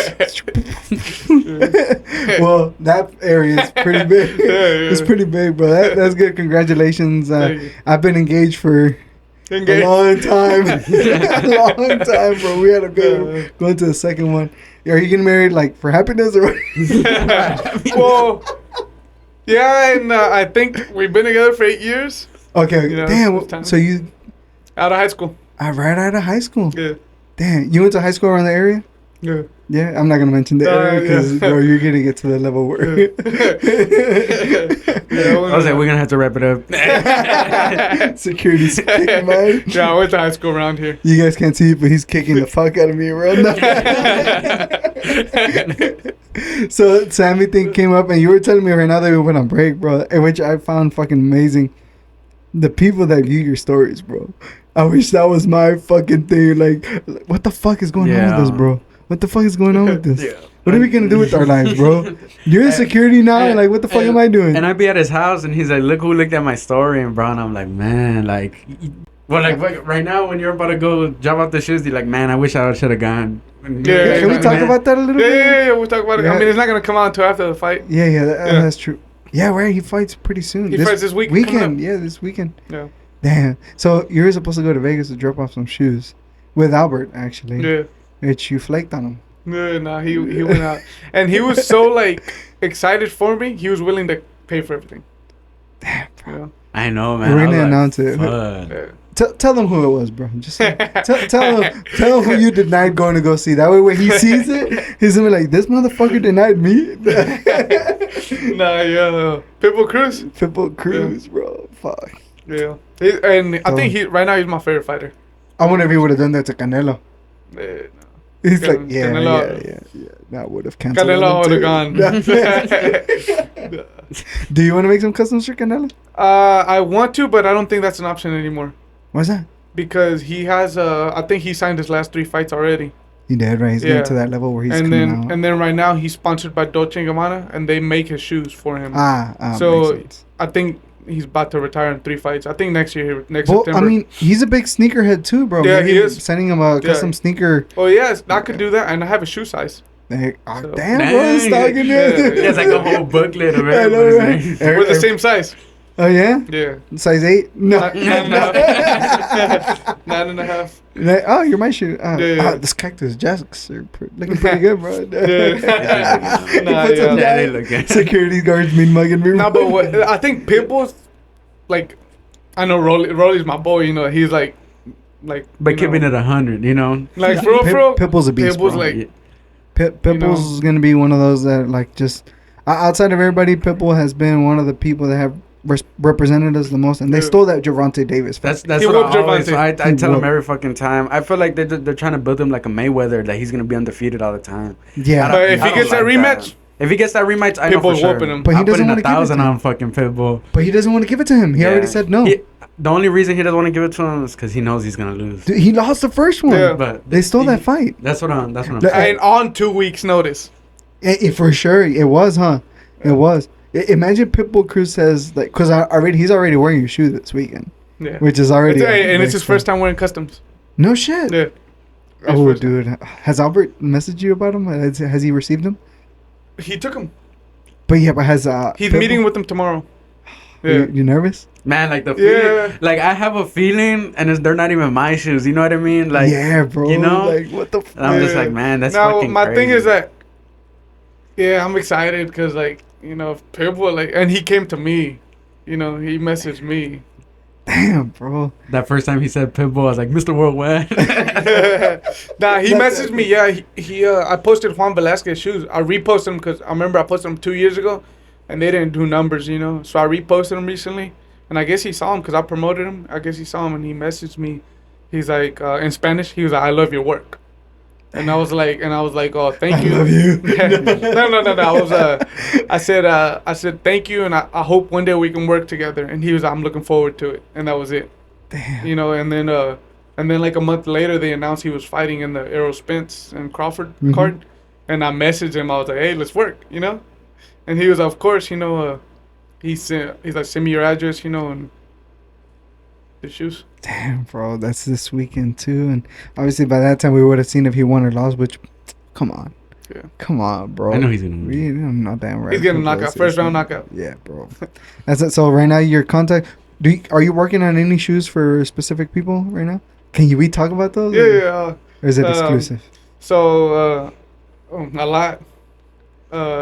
[SPEAKER 1] Well, that area is pretty big.
[SPEAKER 2] Yeah.
[SPEAKER 1] It's pretty big, bro. That's good. Congratulations.
[SPEAKER 2] Thank you.
[SPEAKER 1] I've been engaged for a long time. A long time, bro. We had to go into the second one. Are you getting married like for happiness or?
[SPEAKER 2] Well, yeah, and I think we've been together for 8 years.
[SPEAKER 1] Okay.
[SPEAKER 2] You know,
[SPEAKER 1] Damn.
[SPEAKER 2] it's time.
[SPEAKER 1] So you
[SPEAKER 2] Out of high school.
[SPEAKER 1] right out of high school.
[SPEAKER 2] Yeah.
[SPEAKER 1] Damn. You went to high school around the area?
[SPEAKER 2] Yeah.
[SPEAKER 1] Yeah, I'm not gonna mention the area because
[SPEAKER 2] yeah.
[SPEAKER 1] bro, you're gonna get to the level where.
[SPEAKER 2] Yeah,
[SPEAKER 4] I was like, we're gonna have to wrap it up.
[SPEAKER 1] Security's kicking, man.
[SPEAKER 2] Yeah, I went to high school around here.
[SPEAKER 1] You guys can't see it, but he's kicking the fuck out of me right now. So Sammy thing came up, and you were telling me right now that we went on break, bro, which I found fucking amazing. The people that view your stories, bro. I wish that was my fucking thing. Like, what the fuck is going on with this, bro? What the fuck is going on with this?
[SPEAKER 4] Yeah.
[SPEAKER 1] What are we gonna do with our lives, bro? You're in security now. Like, what the fuck am I doing?
[SPEAKER 4] And I'd be at his house, and he's like, "Look who looked at my story," and bro, and I'm like, "Man, like, well, like right now when you're about to go drop out the shoes, you're like, man, I wish I should have gone."
[SPEAKER 2] Yeah,
[SPEAKER 1] Can we talk about that a little bit?
[SPEAKER 2] Yeah, we'll talk about it.
[SPEAKER 1] Yeah.
[SPEAKER 2] I mean, it's not gonna come out until after the fight.
[SPEAKER 1] Yeah, that's true. Yeah, right. He fights pretty soon.
[SPEAKER 2] He fights this week. coming
[SPEAKER 1] weekend.
[SPEAKER 2] up.
[SPEAKER 1] Yeah, this weekend.
[SPEAKER 2] Yeah.
[SPEAKER 1] Damn. So you were supposed to go to Vegas to drop off some shoes with Albert, actually.
[SPEAKER 2] Yeah.
[SPEAKER 1] Which you flaked on him.
[SPEAKER 2] No, he went out, and he was so like, excited for me, he was willing to pay for everything.
[SPEAKER 1] Damn,
[SPEAKER 2] You know?
[SPEAKER 4] I know, man.
[SPEAKER 1] We're
[SPEAKER 4] I was
[SPEAKER 1] gonna
[SPEAKER 4] like,
[SPEAKER 1] announce it.
[SPEAKER 4] fuck.
[SPEAKER 2] Yeah.
[SPEAKER 1] Tell them who it was, bro. Just tell him who you denied going to go see. That way, when he sees it, he's gonna be like, "This motherfucker denied me."
[SPEAKER 2] Nah, yeah. Pitbull Cruz.
[SPEAKER 1] Pitbull Cruz, bro. Fuck.
[SPEAKER 2] Yeah. I think right now he's my favorite fighter.
[SPEAKER 1] I wonder if he would have done that to Canelo.
[SPEAKER 2] No.
[SPEAKER 1] He's
[SPEAKER 2] Can-
[SPEAKER 1] like, yeah,
[SPEAKER 2] Canelo-
[SPEAKER 1] yeah. That would have canceled.
[SPEAKER 2] Canelo would
[SPEAKER 1] him
[SPEAKER 2] have
[SPEAKER 1] too.
[SPEAKER 2] gone.
[SPEAKER 1] Do you want to make some customs for Canelo?
[SPEAKER 2] I want to, but I don't think that's an option anymore.
[SPEAKER 1] What's that?
[SPEAKER 2] Because he has, I think he signed his last 3 fights already.
[SPEAKER 1] He did, right? He's
[SPEAKER 2] Yeah.
[SPEAKER 1] getting to that level where he's
[SPEAKER 2] and
[SPEAKER 1] coming
[SPEAKER 2] then
[SPEAKER 1] out.
[SPEAKER 2] and then right now he's sponsored by Dolce & Gabbana, and they make his shoes for him.
[SPEAKER 1] makes
[SPEAKER 2] So
[SPEAKER 1] sense.
[SPEAKER 2] I think he's about to retire in 3 fights. I think next
[SPEAKER 1] Well,
[SPEAKER 2] September.
[SPEAKER 1] I mean, he's a big sneakerhead too, bro.
[SPEAKER 2] Yeah,
[SPEAKER 1] Maybe
[SPEAKER 2] he is.
[SPEAKER 1] Sending him a custom sneaker.
[SPEAKER 2] Oh yes, I could do that, and I have a shoe size.
[SPEAKER 1] Hey,
[SPEAKER 2] So-
[SPEAKER 1] damn, bro, he's talking
[SPEAKER 2] Yeah,
[SPEAKER 1] it.
[SPEAKER 2] yeah.
[SPEAKER 4] It's like a whole booklet of
[SPEAKER 1] I know,
[SPEAKER 4] everybody's
[SPEAKER 1] right?
[SPEAKER 4] name.
[SPEAKER 2] We're the same size.
[SPEAKER 1] Oh yeah,
[SPEAKER 2] Yeah.
[SPEAKER 1] size 8. No.
[SPEAKER 2] 9.5. 9.5.
[SPEAKER 1] Oh, you're my shoe.
[SPEAKER 2] Yeah.
[SPEAKER 1] This cactus jacks are looking pretty good, bro.
[SPEAKER 2] Yeah.
[SPEAKER 1] He
[SPEAKER 2] Nah,
[SPEAKER 1] puts them
[SPEAKER 2] yeah.
[SPEAKER 4] Yeah, they
[SPEAKER 1] down.
[SPEAKER 4] look good.
[SPEAKER 1] Security guards mean mugging me.
[SPEAKER 2] No, but what I think Pitbull's like, I know Rolly's my boy. You know, he's like,
[SPEAKER 4] But
[SPEAKER 2] you
[SPEAKER 4] keeping
[SPEAKER 2] know,
[SPEAKER 4] it 100, you know?
[SPEAKER 2] like for real,
[SPEAKER 1] Pitbull's a beast,
[SPEAKER 2] Pitbull's
[SPEAKER 1] bro.
[SPEAKER 2] like,
[SPEAKER 1] Pitbull's gonna be one of those that like just outside of everybody. Pitbull has been one of the people that have represented us the most, and they
[SPEAKER 2] Yeah.
[SPEAKER 1] stole that Gervonta Davis fight.
[SPEAKER 4] That's
[SPEAKER 2] He
[SPEAKER 4] what
[SPEAKER 2] whooped
[SPEAKER 4] I always,
[SPEAKER 2] Gervonta.
[SPEAKER 4] I tell him
[SPEAKER 1] whooped.
[SPEAKER 4] every fucking time. I feel like they're trying to build him like a Mayweather, that he's going to be undefeated all the time.
[SPEAKER 1] Yeah,
[SPEAKER 2] But if
[SPEAKER 4] I
[SPEAKER 2] he
[SPEAKER 4] don't
[SPEAKER 2] gets that
[SPEAKER 4] like
[SPEAKER 2] rematch,
[SPEAKER 4] If he gets that rematch, I know for
[SPEAKER 2] Pitbull's
[SPEAKER 4] sure.
[SPEAKER 2] whooping him.
[SPEAKER 1] But he
[SPEAKER 4] I'm
[SPEAKER 1] doesn't
[SPEAKER 4] putting
[SPEAKER 1] wanna give it to
[SPEAKER 4] 1,000
[SPEAKER 1] him.
[SPEAKER 4] on fucking Pitbull.
[SPEAKER 1] but he doesn't want to give it to him. He already said no.
[SPEAKER 4] The only reason he doesn't want to give it to him is because he knows he's gonna lose.
[SPEAKER 1] Dude, he lost the first one.
[SPEAKER 2] Yeah.
[SPEAKER 4] But
[SPEAKER 1] They stole that fight.
[SPEAKER 4] That's what I'm
[SPEAKER 1] Look,
[SPEAKER 4] saying.
[SPEAKER 2] and on 2 weeks' notice.
[SPEAKER 1] For sure, it was, huh? It was. Imagine Pitbull Cruz says like, because he's already wearing your shoe this weekend,
[SPEAKER 2] Yeah.
[SPEAKER 1] which is already.
[SPEAKER 2] And it's his first time wearing customs.
[SPEAKER 1] No shit.
[SPEAKER 2] Yeah. His
[SPEAKER 1] Oh,
[SPEAKER 2] first-
[SPEAKER 1] dude, has Albert messaged you about him? Has he received him?
[SPEAKER 2] He took him.
[SPEAKER 1] But has
[SPEAKER 2] He's
[SPEAKER 1] Pitbull-
[SPEAKER 2] meeting with him tomorrow. Yeah.
[SPEAKER 1] You nervous?
[SPEAKER 4] Man, like the feeling,
[SPEAKER 2] Yeah.
[SPEAKER 4] like I have a feeling, and they're not even my shoes. You know what I mean? Like,
[SPEAKER 1] yeah, bro.
[SPEAKER 4] you know?
[SPEAKER 1] like what the.
[SPEAKER 4] and I'm just
[SPEAKER 2] Yeah.
[SPEAKER 4] like, man, that's
[SPEAKER 2] Now,
[SPEAKER 4] fucking
[SPEAKER 2] my
[SPEAKER 4] crazy.
[SPEAKER 2] thing is that, yeah, I'm excited because, like, you know, if Pitbull, like, and he came to me, you know, he messaged me.
[SPEAKER 1] Damn, bro.
[SPEAKER 4] That first time he said Pitbull, I was like, Mr. Worldwide.
[SPEAKER 2] Nah, he messaged me. Yeah, I posted Juan Velasquez shoes. I reposted them because I remember I posted them 2 years ago, and they didn't do numbers, you know. So I reposted them recently, and I guess he saw them because I promoted them. I guess he saw them, and he messaged me. He's like, in Spanish, he was like, "I love your work," and I was like, "Oh, thank you."
[SPEAKER 1] I love you.
[SPEAKER 2] No. I said, thank you, and I hope one day we can work together. And he was, I'm looking forward to it, and that was it.
[SPEAKER 1] Damn.
[SPEAKER 2] You know, and then like a month later, they announced he was fighting in the Errol Spence and Crawford
[SPEAKER 1] Mhm.
[SPEAKER 2] card, and I messaged him. I was like, hey, let's work, you know, and he was, of course, you know, he's like, send me your address, you know, and the shoes.
[SPEAKER 1] Damn, bro. That's this weekend too, and obviously by that time we would have seen if he won or lost. Which, come on.
[SPEAKER 2] Yeah.
[SPEAKER 1] Come on, bro.
[SPEAKER 4] I know he's gonna win.
[SPEAKER 1] We not damn right.
[SPEAKER 2] He's getting a
[SPEAKER 1] Pitbull
[SPEAKER 2] knockout,
[SPEAKER 1] is
[SPEAKER 2] first round
[SPEAKER 1] seriously-
[SPEAKER 2] knockout.
[SPEAKER 1] Yeah, bro. That's it. So right now your contact. Are you working on any shoes for specific people right now? Can we talk about those?
[SPEAKER 2] Yeah.
[SPEAKER 1] Or is it
[SPEAKER 2] Um,
[SPEAKER 1] exclusive?
[SPEAKER 2] So a lot.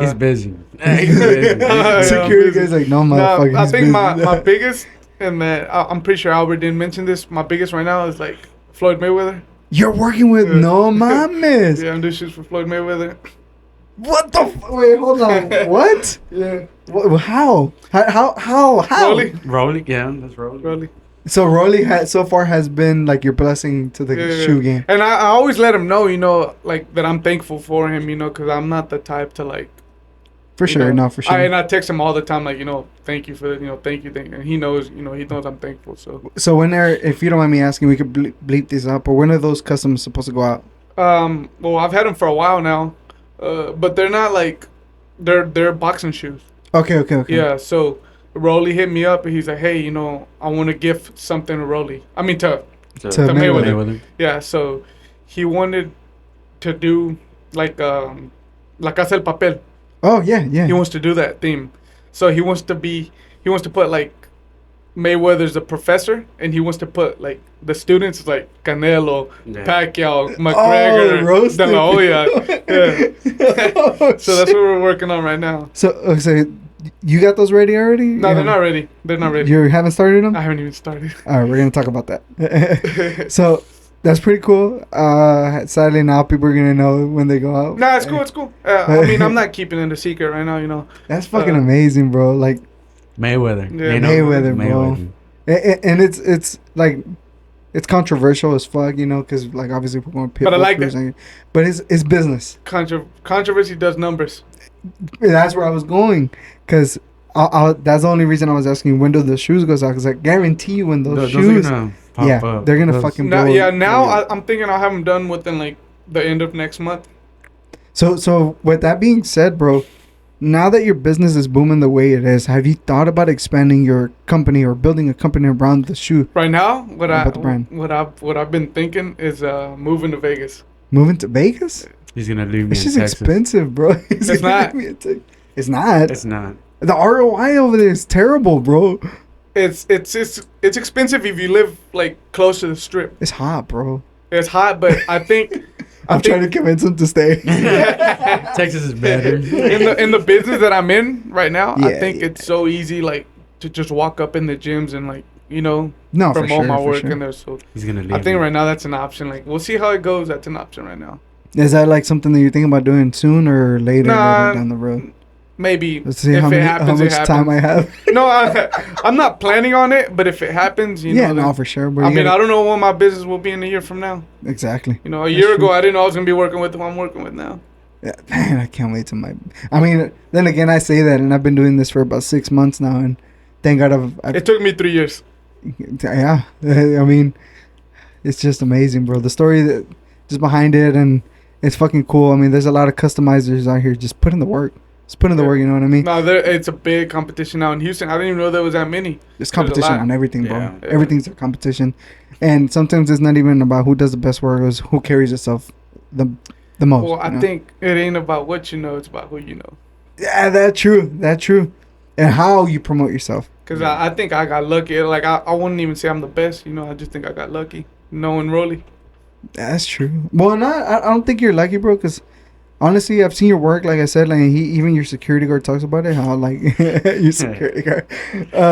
[SPEAKER 4] He's busy. He's busy.
[SPEAKER 2] Yeah,
[SPEAKER 1] Security
[SPEAKER 2] I'm busy.
[SPEAKER 1] guy's like, no,
[SPEAKER 2] No,
[SPEAKER 1] motherfucker.
[SPEAKER 2] I
[SPEAKER 1] he's
[SPEAKER 2] think
[SPEAKER 1] busy."
[SPEAKER 2] my biggest, and that I'm pretty sure Albert didn't mention this. My biggest right now is like Floyd Mayweather.
[SPEAKER 1] You're working with
[SPEAKER 2] Yeah.
[SPEAKER 1] no mames.
[SPEAKER 2] Yeah, I'm doing shoes for Floyd Mayweather.
[SPEAKER 1] What the? Wait, hold on. What?
[SPEAKER 2] Yeah,
[SPEAKER 1] How? How?
[SPEAKER 2] Rolly,
[SPEAKER 4] Rolly, yeah, that's Rolly.
[SPEAKER 2] Rolly.
[SPEAKER 1] So Rolly so far has been like your blessing to the
[SPEAKER 2] Yeah.
[SPEAKER 1] shoe game.
[SPEAKER 2] And I always let him know, you know, like that I'm thankful for him, you know, because I'm not the type to like.
[SPEAKER 1] For
[SPEAKER 2] you
[SPEAKER 1] sure,
[SPEAKER 2] know,
[SPEAKER 1] no, for sure.
[SPEAKER 2] And I text him all the time, like, you know, thank you for, you know, thank you, and he knows, you know, he knows I'm thankful.
[SPEAKER 1] So when if you don't mind me asking, we could bleep these up. Or when are those customs supposed to go out?
[SPEAKER 2] Well, I've had them for a while now, but they're not like, they're boxing shoes.
[SPEAKER 1] Okay.
[SPEAKER 2] Yeah, so Rolly hit me up and he's like, hey, you know, I want to gift something to Rolly. I mean, to
[SPEAKER 1] To
[SPEAKER 2] Mayweather. Yeah, so he wanted to do like La Casa del Papel.
[SPEAKER 1] Oh yeah.
[SPEAKER 2] He wants to do that theme. So he wants to put like Mayweather's a professor, and he wants to put like the students like Canelo,
[SPEAKER 4] Yeah.
[SPEAKER 2] Pacquiao, McGregor,
[SPEAKER 1] roasted
[SPEAKER 2] De La Hoya. Yeah.
[SPEAKER 1] Oh,
[SPEAKER 2] So that's what we're working on right now.
[SPEAKER 1] So you got those ready already?
[SPEAKER 2] No, they're not ready. They're not ready.
[SPEAKER 1] You haven't started them?
[SPEAKER 2] I haven't even started.
[SPEAKER 1] All right, we're gonna talk about that. So that's pretty cool. Sadly, now people are gonna know when they go out.
[SPEAKER 2] Nah, it's cool. It's cool. I mean, I'm not keeping it a secret right now. You know.
[SPEAKER 1] That's fucking amazing, bro. Like
[SPEAKER 4] Mayweather.
[SPEAKER 2] Yeah.
[SPEAKER 4] You know,
[SPEAKER 1] Mayweather, bro. And it's like it's controversial as fuck, you know, because like obviously we're going
[SPEAKER 2] But I like that.
[SPEAKER 1] that. But it's business.
[SPEAKER 2] Controversy does numbers.
[SPEAKER 1] That's where I was going, because that's the only reason I was asking when do the shoes goes out, because I guarantee you when those shoes,
[SPEAKER 4] are gonna pop
[SPEAKER 1] yeah,
[SPEAKER 4] up.
[SPEAKER 1] they're gonna
[SPEAKER 4] Those-
[SPEAKER 1] fucking
[SPEAKER 2] Now,
[SPEAKER 1] blow.
[SPEAKER 2] now I'm thinking I'll have them done within like the end of next month.
[SPEAKER 1] So with that being said, bro, now that your business is booming the way it is, have you thought about expanding your company or building a company around the shoe?
[SPEAKER 2] Right now, what
[SPEAKER 1] About the brand.
[SPEAKER 2] I've been thinking is moving to Vegas.
[SPEAKER 1] Moving to Vegas?
[SPEAKER 4] He's gonna leave me
[SPEAKER 1] It's
[SPEAKER 4] in
[SPEAKER 1] just
[SPEAKER 4] Texas.
[SPEAKER 1] expensive, bro.
[SPEAKER 2] It's not.
[SPEAKER 1] It's not.
[SPEAKER 4] It's not.
[SPEAKER 1] The ROI over there is terrible, bro.
[SPEAKER 2] It's expensive if you live like close to the strip.
[SPEAKER 1] It's hot, bro.
[SPEAKER 2] It's hot, but I think
[SPEAKER 1] I'm trying to convince him to stay.
[SPEAKER 4] Texas is better.
[SPEAKER 2] in the business that I'm in right now, I
[SPEAKER 1] Yeah,
[SPEAKER 2] think
[SPEAKER 1] yeah.
[SPEAKER 2] it's so easy like to just walk up in the gyms and like
[SPEAKER 1] No, for
[SPEAKER 2] promote
[SPEAKER 1] sure.
[SPEAKER 2] my
[SPEAKER 1] For
[SPEAKER 2] work
[SPEAKER 1] sure.
[SPEAKER 2] in there. So
[SPEAKER 4] He's gonna leave.
[SPEAKER 2] I think
[SPEAKER 4] me.
[SPEAKER 2] right now that's an option. Like we'll see how it goes. That's an option right now.
[SPEAKER 1] Is that like something that you're thinking about doing soon or later,
[SPEAKER 2] Nah,
[SPEAKER 1] later down the road?
[SPEAKER 2] Maybe
[SPEAKER 1] Let's see
[SPEAKER 2] if
[SPEAKER 1] how
[SPEAKER 2] it
[SPEAKER 1] many,
[SPEAKER 2] happens,
[SPEAKER 1] how
[SPEAKER 2] it
[SPEAKER 1] much
[SPEAKER 2] happens.
[SPEAKER 1] time I have.
[SPEAKER 2] No, I'm not planning on it, but if it happens, you
[SPEAKER 1] Yeah,
[SPEAKER 2] know.
[SPEAKER 1] no,
[SPEAKER 2] then-
[SPEAKER 1] for sure. But
[SPEAKER 2] I
[SPEAKER 1] you
[SPEAKER 2] mean,
[SPEAKER 1] gotta-
[SPEAKER 2] I don't know what my business will be in a year from now.
[SPEAKER 1] exactly.
[SPEAKER 2] You know, a
[SPEAKER 1] That's
[SPEAKER 2] year ago,
[SPEAKER 1] true.
[SPEAKER 2] I didn't know I was gonna be working with who I'm working with now.
[SPEAKER 1] Yeah, man, I can't wait to my. I mean, then again, I say that, and I've been doing this for about 6 months now, and thank God I've
[SPEAKER 2] It took me 3 years.
[SPEAKER 1] yeah. I mean, it's just amazing, bro. The story that just behind it, and it's fucking cool. I mean, there's a lot of customizers out here. Just put in the work. Just put in the
[SPEAKER 2] Yeah.
[SPEAKER 1] work. You know what I mean?
[SPEAKER 2] No, it's a big competition now in Houston. I didn't even know there was that many.
[SPEAKER 1] There's competition
[SPEAKER 2] lot.
[SPEAKER 1] on everything, bro.
[SPEAKER 4] Yeah.
[SPEAKER 2] Yeah.
[SPEAKER 1] Everything's a competition, and sometimes it's not even about who does the best work. It's who carries itself the most.
[SPEAKER 2] Well, I
[SPEAKER 1] you know?
[SPEAKER 2] think it ain't about what you know; it's about who you know.
[SPEAKER 1] Yeah, that's true. That's true. And how you promote yourself.
[SPEAKER 2] Cause I think I got lucky. Like I wouldn't even say I'm the best. You know, I just think I got lucky knowing Rolly.
[SPEAKER 1] That's true. Well, I don't think you're lucky, bro. Because honestly, I've seen your work. Like I said, like even your security guard talks about it. How like your security guard.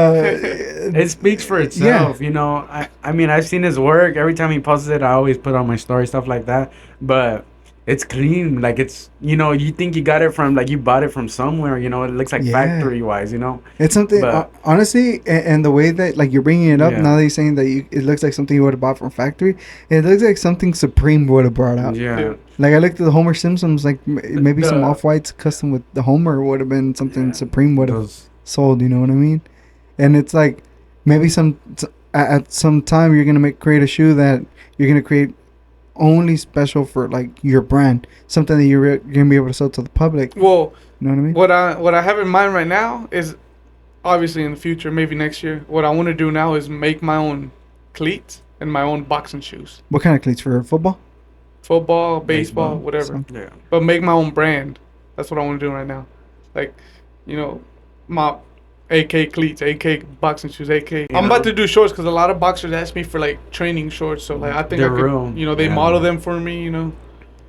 [SPEAKER 4] It speaks for itself, you know. I mean, I've seen his work. Every time he posts it, I always put on my story, stuff like that. But it's clean. Like, it's, you know, you think you got it from, like, you bought it from somewhere, you know. It looks like
[SPEAKER 1] Yeah.
[SPEAKER 4] factory-wise, you know.
[SPEAKER 1] It's something
[SPEAKER 4] But-
[SPEAKER 1] honestly, and the way that like you're bringing it up
[SPEAKER 4] Yeah.
[SPEAKER 1] now that you're saying that it looks like something you would have bought from factory. It looks like something Supreme would have brought out.
[SPEAKER 4] Yeah.
[SPEAKER 2] Yeah.
[SPEAKER 1] Like I looked at the Homer Simpsons, like maybe some
[SPEAKER 2] The-
[SPEAKER 1] off whites custom with the Homer would have been something
[SPEAKER 4] Yeah.
[SPEAKER 1] Supreme would have
[SPEAKER 4] Those-
[SPEAKER 1] sold. You know what I mean? And it's like maybe at some time you're gonna create a shoe that you're gonna create only special for like your brand, something that you're gonna be able to sell to the public.
[SPEAKER 2] Well,
[SPEAKER 1] You know what I mean?
[SPEAKER 2] what I have in mind right now is obviously in the future, maybe next year. What I want to do now is make my own cleats and my own boxing shoes.
[SPEAKER 1] What kind of cleats for football?
[SPEAKER 2] Football, baseball,
[SPEAKER 1] Baseball,
[SPEAKER 2] whatever.
[SPEAKER 1] so-
[SPEAKER 4] Yeah.
[SPEAKER 2] But make my own brand. That's what I want to do right now. Like, you know, my AK cleats, AK boxing shoes, AK. I'm about to do shorts because a lot of boxers ask me for like training shorts. So like I think
[SPEAKER 4] They're
[SPEAKER 2] I could,
[SPEAKER 4] real.
[SPEAKER 2] you know, they
[SPEAKER 4] Yeah.
[SPEAKER 2] model them for me. You know,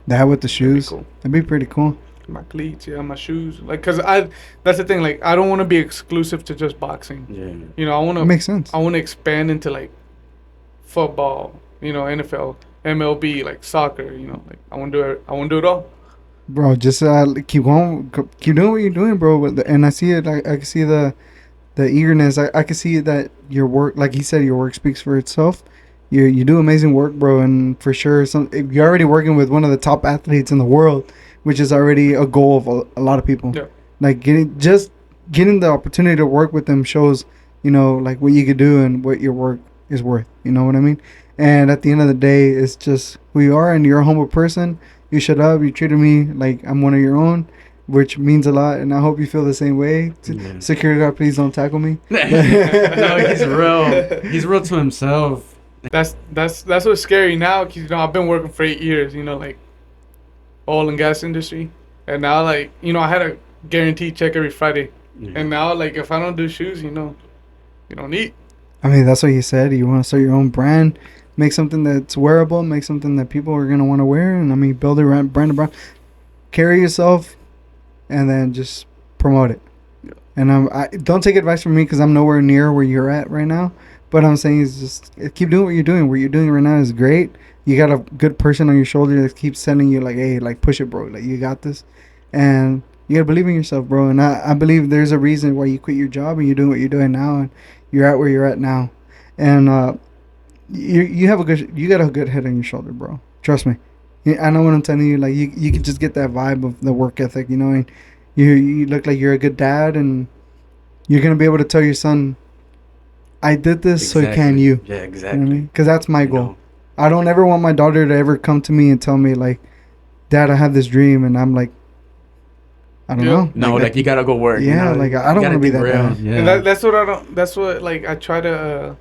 [SPEAKER 1] That with the shoes,
[SPEAKER 2] cool.
[SPEAKER 1] that'd be pretty cool.
[SPEAKER 2] my cleats, yeah, my shoes. Like, cause that's the thing. Like, I don't want to be exclusive to just boxing.
[SPEAKER 4] Yeah.
[SPEAKER 2] You know, I want
[SPEAKER 1] That
[SPEAKER 2] to,
[SPEAKER 1] makes sense.
[SPEAKER 2] I want to expand into like football. You know, NFL, MLB, like soccer. You know, like I want to do it. I want to do it all.
[SPEAKER 1] Bro, just keep going, keep doing what you're doing, bro. And I see it. I can see the eagerness. I can see that your work, like he said, your work speaks for itself. You do amazing work, bro, and for sure, you're already working with one of the top athletes in the world, which is already a goal of a lot of people.
[SPEAKER 2] Yeah.
[SPEAKER 1] Like getting the opportunity to work with them shows, you know, like what you could do and what your work is worth. You know what I mean? And at the end of the day, it's just who you are, and you're a humble person. You shut up. You treated me like I'm one of your own, which means a lot, and I hope you feel the same way.
[SPEAKER 4] Yeah.
[SPEAKER 1] Security guard, please don't tackle me.
[SPEAKER 4] No, he's real. He's real to himself.
[SPEAKER 2] That's what's scary now. 'Cause, you know, I've been working for 8 years. You know, like oil and gas industry, and now like you know I had a guaranteed check every Friday,
[SPEAKER 4] Yeah.
[SPEAKER 2] and now like if I don't do shoes, you know, you don't eat.
[SPEAKER 1] I mean, that's what you said. You want to start your own brand, make something that's wearable, make something that people are gonna want to wear, and I mean, build a brand around. Carry yourself, and then just promote it.
[SPEAKER 2] Yeah.
[SPEAKER 1] And I don't take advice from me because I'm nowhere near where you're at right now. But I'm saying is just keep doing what you're doing. What you're doing right now is great. You got a good person on your shoulder that keeps sending you like, hey, like push it, bro. Like you got this, and you gotta believe in yourself, bro. And I believe there's a reason why you quit your job and you're doing what you're doing now, and you're at where you're at now. And you got a good head on your shoulder, bro. Trust me. I know what I'm telling you. Like you can just get that vibe of the work ethic, you know. And you look like you're a good dad, and you're gonna be able to tell your son, I did this, so can you.
[SPEAKER 4] Yeah, exactly.
[SPEAKER 1] You know what I mean? Because that's my goal.
[SPEAKER 4] know.
[SPEAKER 1] I don't ever want my daughter to ever come to me and tell me like, Dad, I have this dream, and I'm like, I don't
[SPEAKER 2] Yeah.
[SPEAKER 1] know.
[SPEAKER 4] No, like you gotta go work.
[SPEAKER 1] Yeah,
[SPEAKER 4] you know?
[SPEAKER 1] like, I
[SPEAKER 4] You
[SPEAKER 1] don't
[SPEAKER 4] gotta
[SPEAKER 1] wanna be
[SPEAKER 4] think
[SPEAKER 1] that
[SPEAKER 4] real.
[SPEAKER 1] bad.
[SPEAKER 4] Yeah.
[SPEAKER 2] And that's what I don't. That's what like I try to.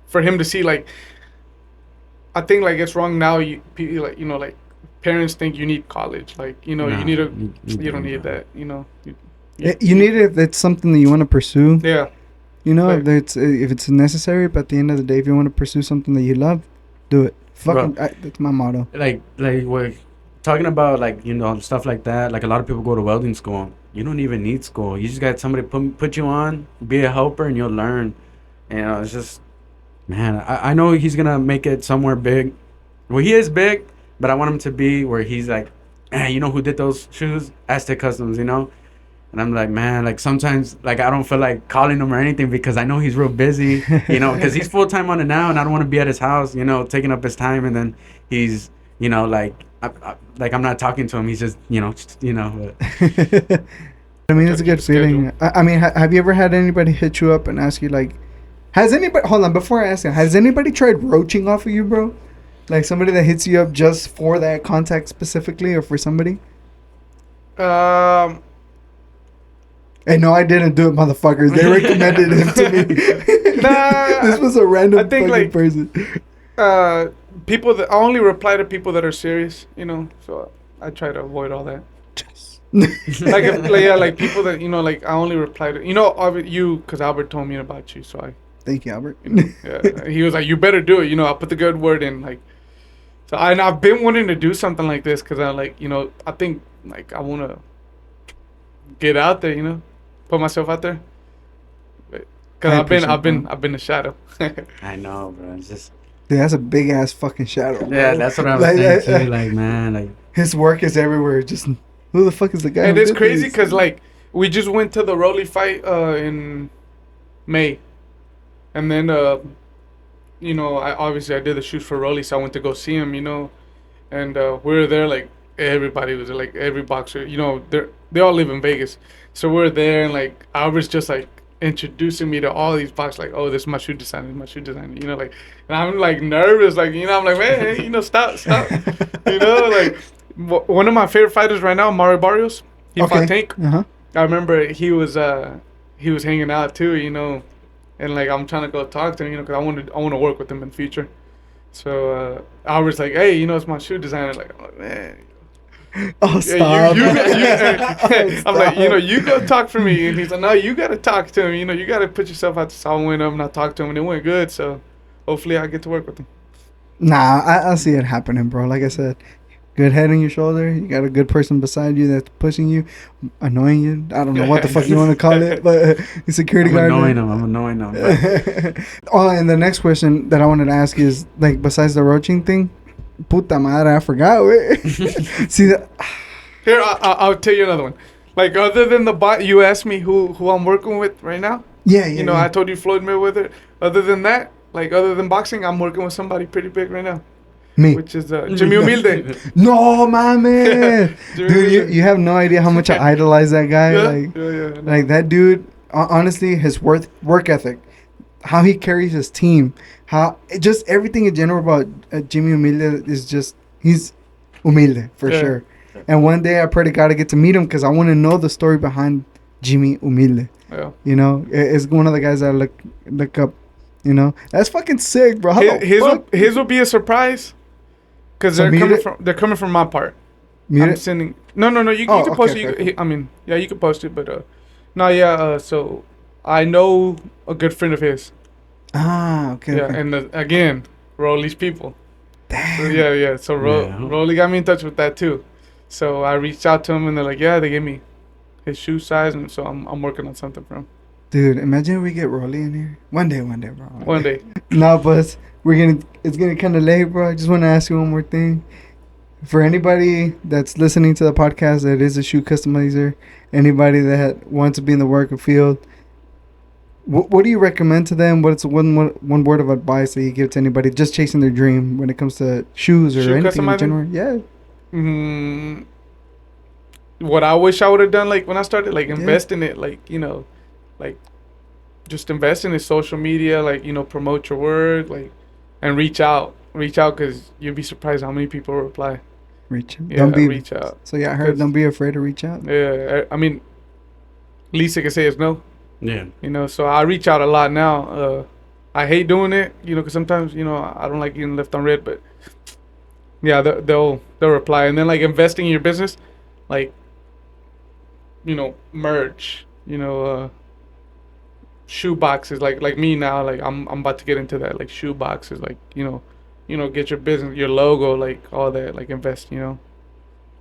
[SPEAKER 2] For him to see like. I think like it's wrong now. Like like parents think you need college. Like you
[SPEAKER 4] No,
[SPEAKER 2] need a.
[SPEAKER 4] you
[SPEAKER 2] You don't
[SPEAKER 4] don't.
[SPEAKER 2] need that.
[SPEAKER 1] You need it if it's something that you want to pursue.
[SPEAKER 2] Yeah.
[SPEAKER 1] You know,
[SPEAKER 2] Right.
[SPEAKER 1] if it's necessary. But at the end of the day, if you want to pursue something that you love, do it. Fucking, that's my motto.
[SPEAKER 4] Like we're talking about like stuff like that. Like a lot of people go to welding school. You don't even need school. You just got somebody put you on, be a helper, and you'll learn. It's just, man. I know he's gonna make it somewhere big. Well, he is big, but I want him to be where he's like, man, you know who did those shoes? Aztec Customs, you know. And I'm like, man, like sometimes like I don't feel like calling him or anything because I know he's real busy, because he's full time on it now, and I don't want to be at his house, taking up his time, and then he's, like I'm not talking to him. He's just, But
[SPEAKER 1] I mean, it's a good feeling. I mean, have you ever had anybody hit you up and ask you like, has anybody? Hold on, before I ask you, has anybody tried roaching off of you, bro? Like somebody that hits you up just for that contact specifically, or for somebody? Hey, no, I didn't do it, motherfuckers. They recommended him to me.
[SPEAKER 2] Nah,
[SPEAKER 1] This was a random
[SPEAKER 2] I think,
[SPEAKER 1] fucking
[SPEAKER 2] like,
[SPEAKER 1] person.
[SPEAKER 2] people that I only reply to people that are serious. So I try to avoid all that. Like people that like I only reply to you because Albert told me about you, so I.
[SPEAKER 1] Thank you, Albert.
[SPEAKER 2] Yeah, he was like, you better do it. I'll put the good word in. Like, so I've been wanting to do something like this because I like, I think like I want to get out there, put myself out there. Because I've been a shadow.
[SPEAKER 4] I know, bro. It's just,
[SPEAKER 1] Dude, that's a big ass fucking shadow.
[SPEAKER 4] yeah,
[SPEAKER 1] bro.
[SPEAKER 4] that's what I was
[SPEAKER 1] Like,
[SPEAKER 4] saying too. Like, man, like,
[SPEAKER 1] his work is everywhere. Just who the fuck is the guy?
[SPEAKER 2] And
[SPEAKER 1] who
[SPEAKER 2] it's
[SPEAKER 1] did
[SPEAKER 2] crazy
[SPEAKER 1] this?
[SPEAKER 2] because like we just went to the Rolly fight in May, and then I did the shoot for Rolly, so I went to go see him, and we were there like everybody was like every boxer, they all live in Vegas, so we're there and like Albert's just like introducing me to all these boxers, like, oh, this is my shoe designer, like, and I'm like nervous, like, I'm like, man, hey, stop, like. One of my favorite fighters right now, Mario Barrios. He fought Tank.
[SPEAKER 1] Uh-huh.
[SPEAKER 2] I remember he was hanging out too, and like I'm trying to go talk to him, because I want to work with him in the future. So I was like, hey, it's my shoe designer. Like, I'm like, man.
[SPEAKER 1] Oh, stop.
[SPEAKER 2] I'm like, you go talk for me. And he's like, no, you gotta talk to him. You gotta put yourself out. So I went up and I talked to him, and it went good. So hopefully I get to work with him.
[SPEAKER 1] Nah, I see it happening, bro. Like I said, good head on your shoulder. You got a good person beside you that's pushing you, annoying you. I don't know what the fuck you want to call it, but security guard.
[SPEAKER 4] I'm annoying him.
[SPEAKER 1] Oh, and the next question that I wanted to ask is, like, besides the roaching thing, puta madre, I forgot. See that?
[SPEAKER 2] Here, I'll tell you another one. Like, other than the bot, you asked me who I'm working with right now.
[SPEAKER 1] Yeah, yeah.
[SPEAKER 2] I told you Floyd Mayweather. Other than that, like, other than boxing, I'm working with somebody pretty big right now.
[SPEAKER 1] Me.
[SPEAKER 2] Which is Jimmy Humilde.
[SPEAKER 1] No, my man. Dude, you have no idea how much I idolize that guy.
[SPEAKER 2] Yeah.
[SPEAKER 1] Like that dude, honestly, his work ethic, how he carries his team, how just everything in general about Jimmy Humilde is just, he's humilde for sure. And one day I pray to God to get to meet him because I want to know the story behind Jimmy Humilde.
[SPEAKER 2] Yeah.
[SPEAKER 1] It's one of the guys I look up. That's fucking sick, bro.
[SPEAKER 2] His will be a surprise. Because they're coming from my part. I'm sending. No. You can post it.
[SPEAKER 1] Okay.
[SPEAKER 2] I mean, yeah, you can post it, but no, yeah. So I know a good friend of his.
[SPEAKER 1] Ah, okay.
[SPEAKER 2] Yeah,
[SPEAKER 1] okay.
[SPEAKER 2] and again, Rolly's people. So,
[SPEAKER 1] Damn.
[SPEAKER 2] yeah. So
[SPEAKER 4] Yeah.
[SPEAKER 2] Rolly got me in touch with that too. So I reached out to him, and they're like, yeah, they gave me his shoe size, and so I'm working on something for him
[SPEAKER 1] Dude, imagine if we get Rolly in here. One day, bro.
[SPEAKER 2] one day.
[SPEAKER 1] No, but it's getting kind of late, bro. I just want to ask you one more thing. For anybody that's listening to the podcast that is a shoe customizer, anybody that wants to be in the work field, what do you recommend to them? What's one word of advice that you give to anybody just chasing their dream when it comes to shoes or
[SPEAKER 2] Shoe
[SPEAKER 1] anything in
[SPEAKER 2] customizing?
[SPEAKER 1] general? Yeah.
[SPEAKER 2] Mm, what I wish I would have done, like when I started, like invest in it, like like just invest in his social media, like promote your work, like, and reach out, because you'd be surprised how many people reply.
[SPEAKER 1] Reach out.
[SPEAKER 2] Yeah, reach out.
[SPEAKER 1] So yeah, I heard. Don't be afraid to reach out.
[SPEAKER 2] Yeah, I mean, least I can say is no.
[SPEAKER 4] Yeah.
[SPEAKER 2] So I reach out a lot now. I hate doing it, because sometimes, I don't like getting left on red, but yeah, they'll reply. And then like investing in your business, like, merch, shoe boxes, like me now, like I'm about to get into that, like shoe boxes, like, get your business, your logo, like all that, like invest,
[SPEAKER 1] Yeah.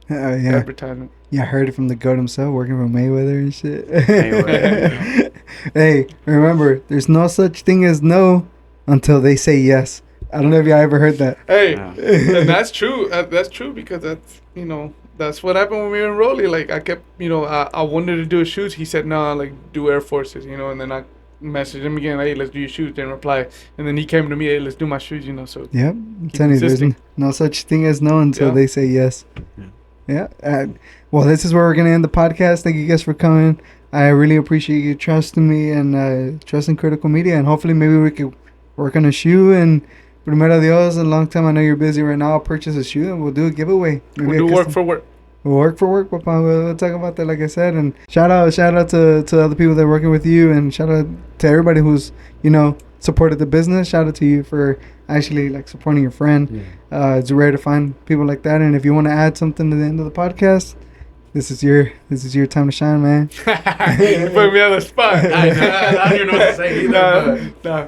[SPEAKER 2] advertisement.
[SPEAKER 1] Yeah, I heard it from the goat himself, working for Mayweather and shit.
[SPEAKER 4] Mayweather,
[SPEAKER 1] Hey, remember, there's no such thing as no until they say yes. I don't know if you ever heard that.
[SPEAKER 2] Hey,
[SPEAKER 4] Yeah.
[SPEAKER 2] and that's true. That's true because that's what happened when we were in Rolly. Like I kept, I wanted to do his shoes. He said, no, like do Air Forces, and then I messaged him again, hey, let's do your shoes. Didn't reply. And then he came to me, hey, let's do my shoes, so.
[SPEAKER 1] Yep. I'm telling you, there's
[SPEAKER 2] insisting.
[SPEAKER 1] no such thing as no until
[SPEAKER 2] Yeah.
[SPEAKER 1] they say yes.
[SPEAKER 4] Yeah.
[SPEAKER 1] Yeah. Well, this is where we're going to end the podcast. Thank you guys for coming. I really appreciate you trusting me and trusting Critical Media. And hopefully maybe we could work on a shoe. And primero Dios, in a long time, I know you're busy right now. I'll purchase a shoe and we'll do a giveaway. Maybe
[SPEAKER 2] We'll
[SPEAKER 1] a
[SPEAKER 2] do work
[SPEAKER 1] custom-
[SPEAKER 2] for work.
[SPEAKER 1] We'll work for work, Papa. We'll talk about that, like I said. And shout out to other people that are working with you, and shout out to everybody who's supported the business. Shout out to you for actually like supporting your friend.
[SPEAKER 4] Yeah.
[SPEAKER 1] It's rare to find people like that. And if you want to add something to the end of the podcast, this is your time to shine, man.
[SPEAKER 2] You put me on the spot.
[SPEAKER 4] I don't even know what to say either.
[SPEAKER 2] Nah,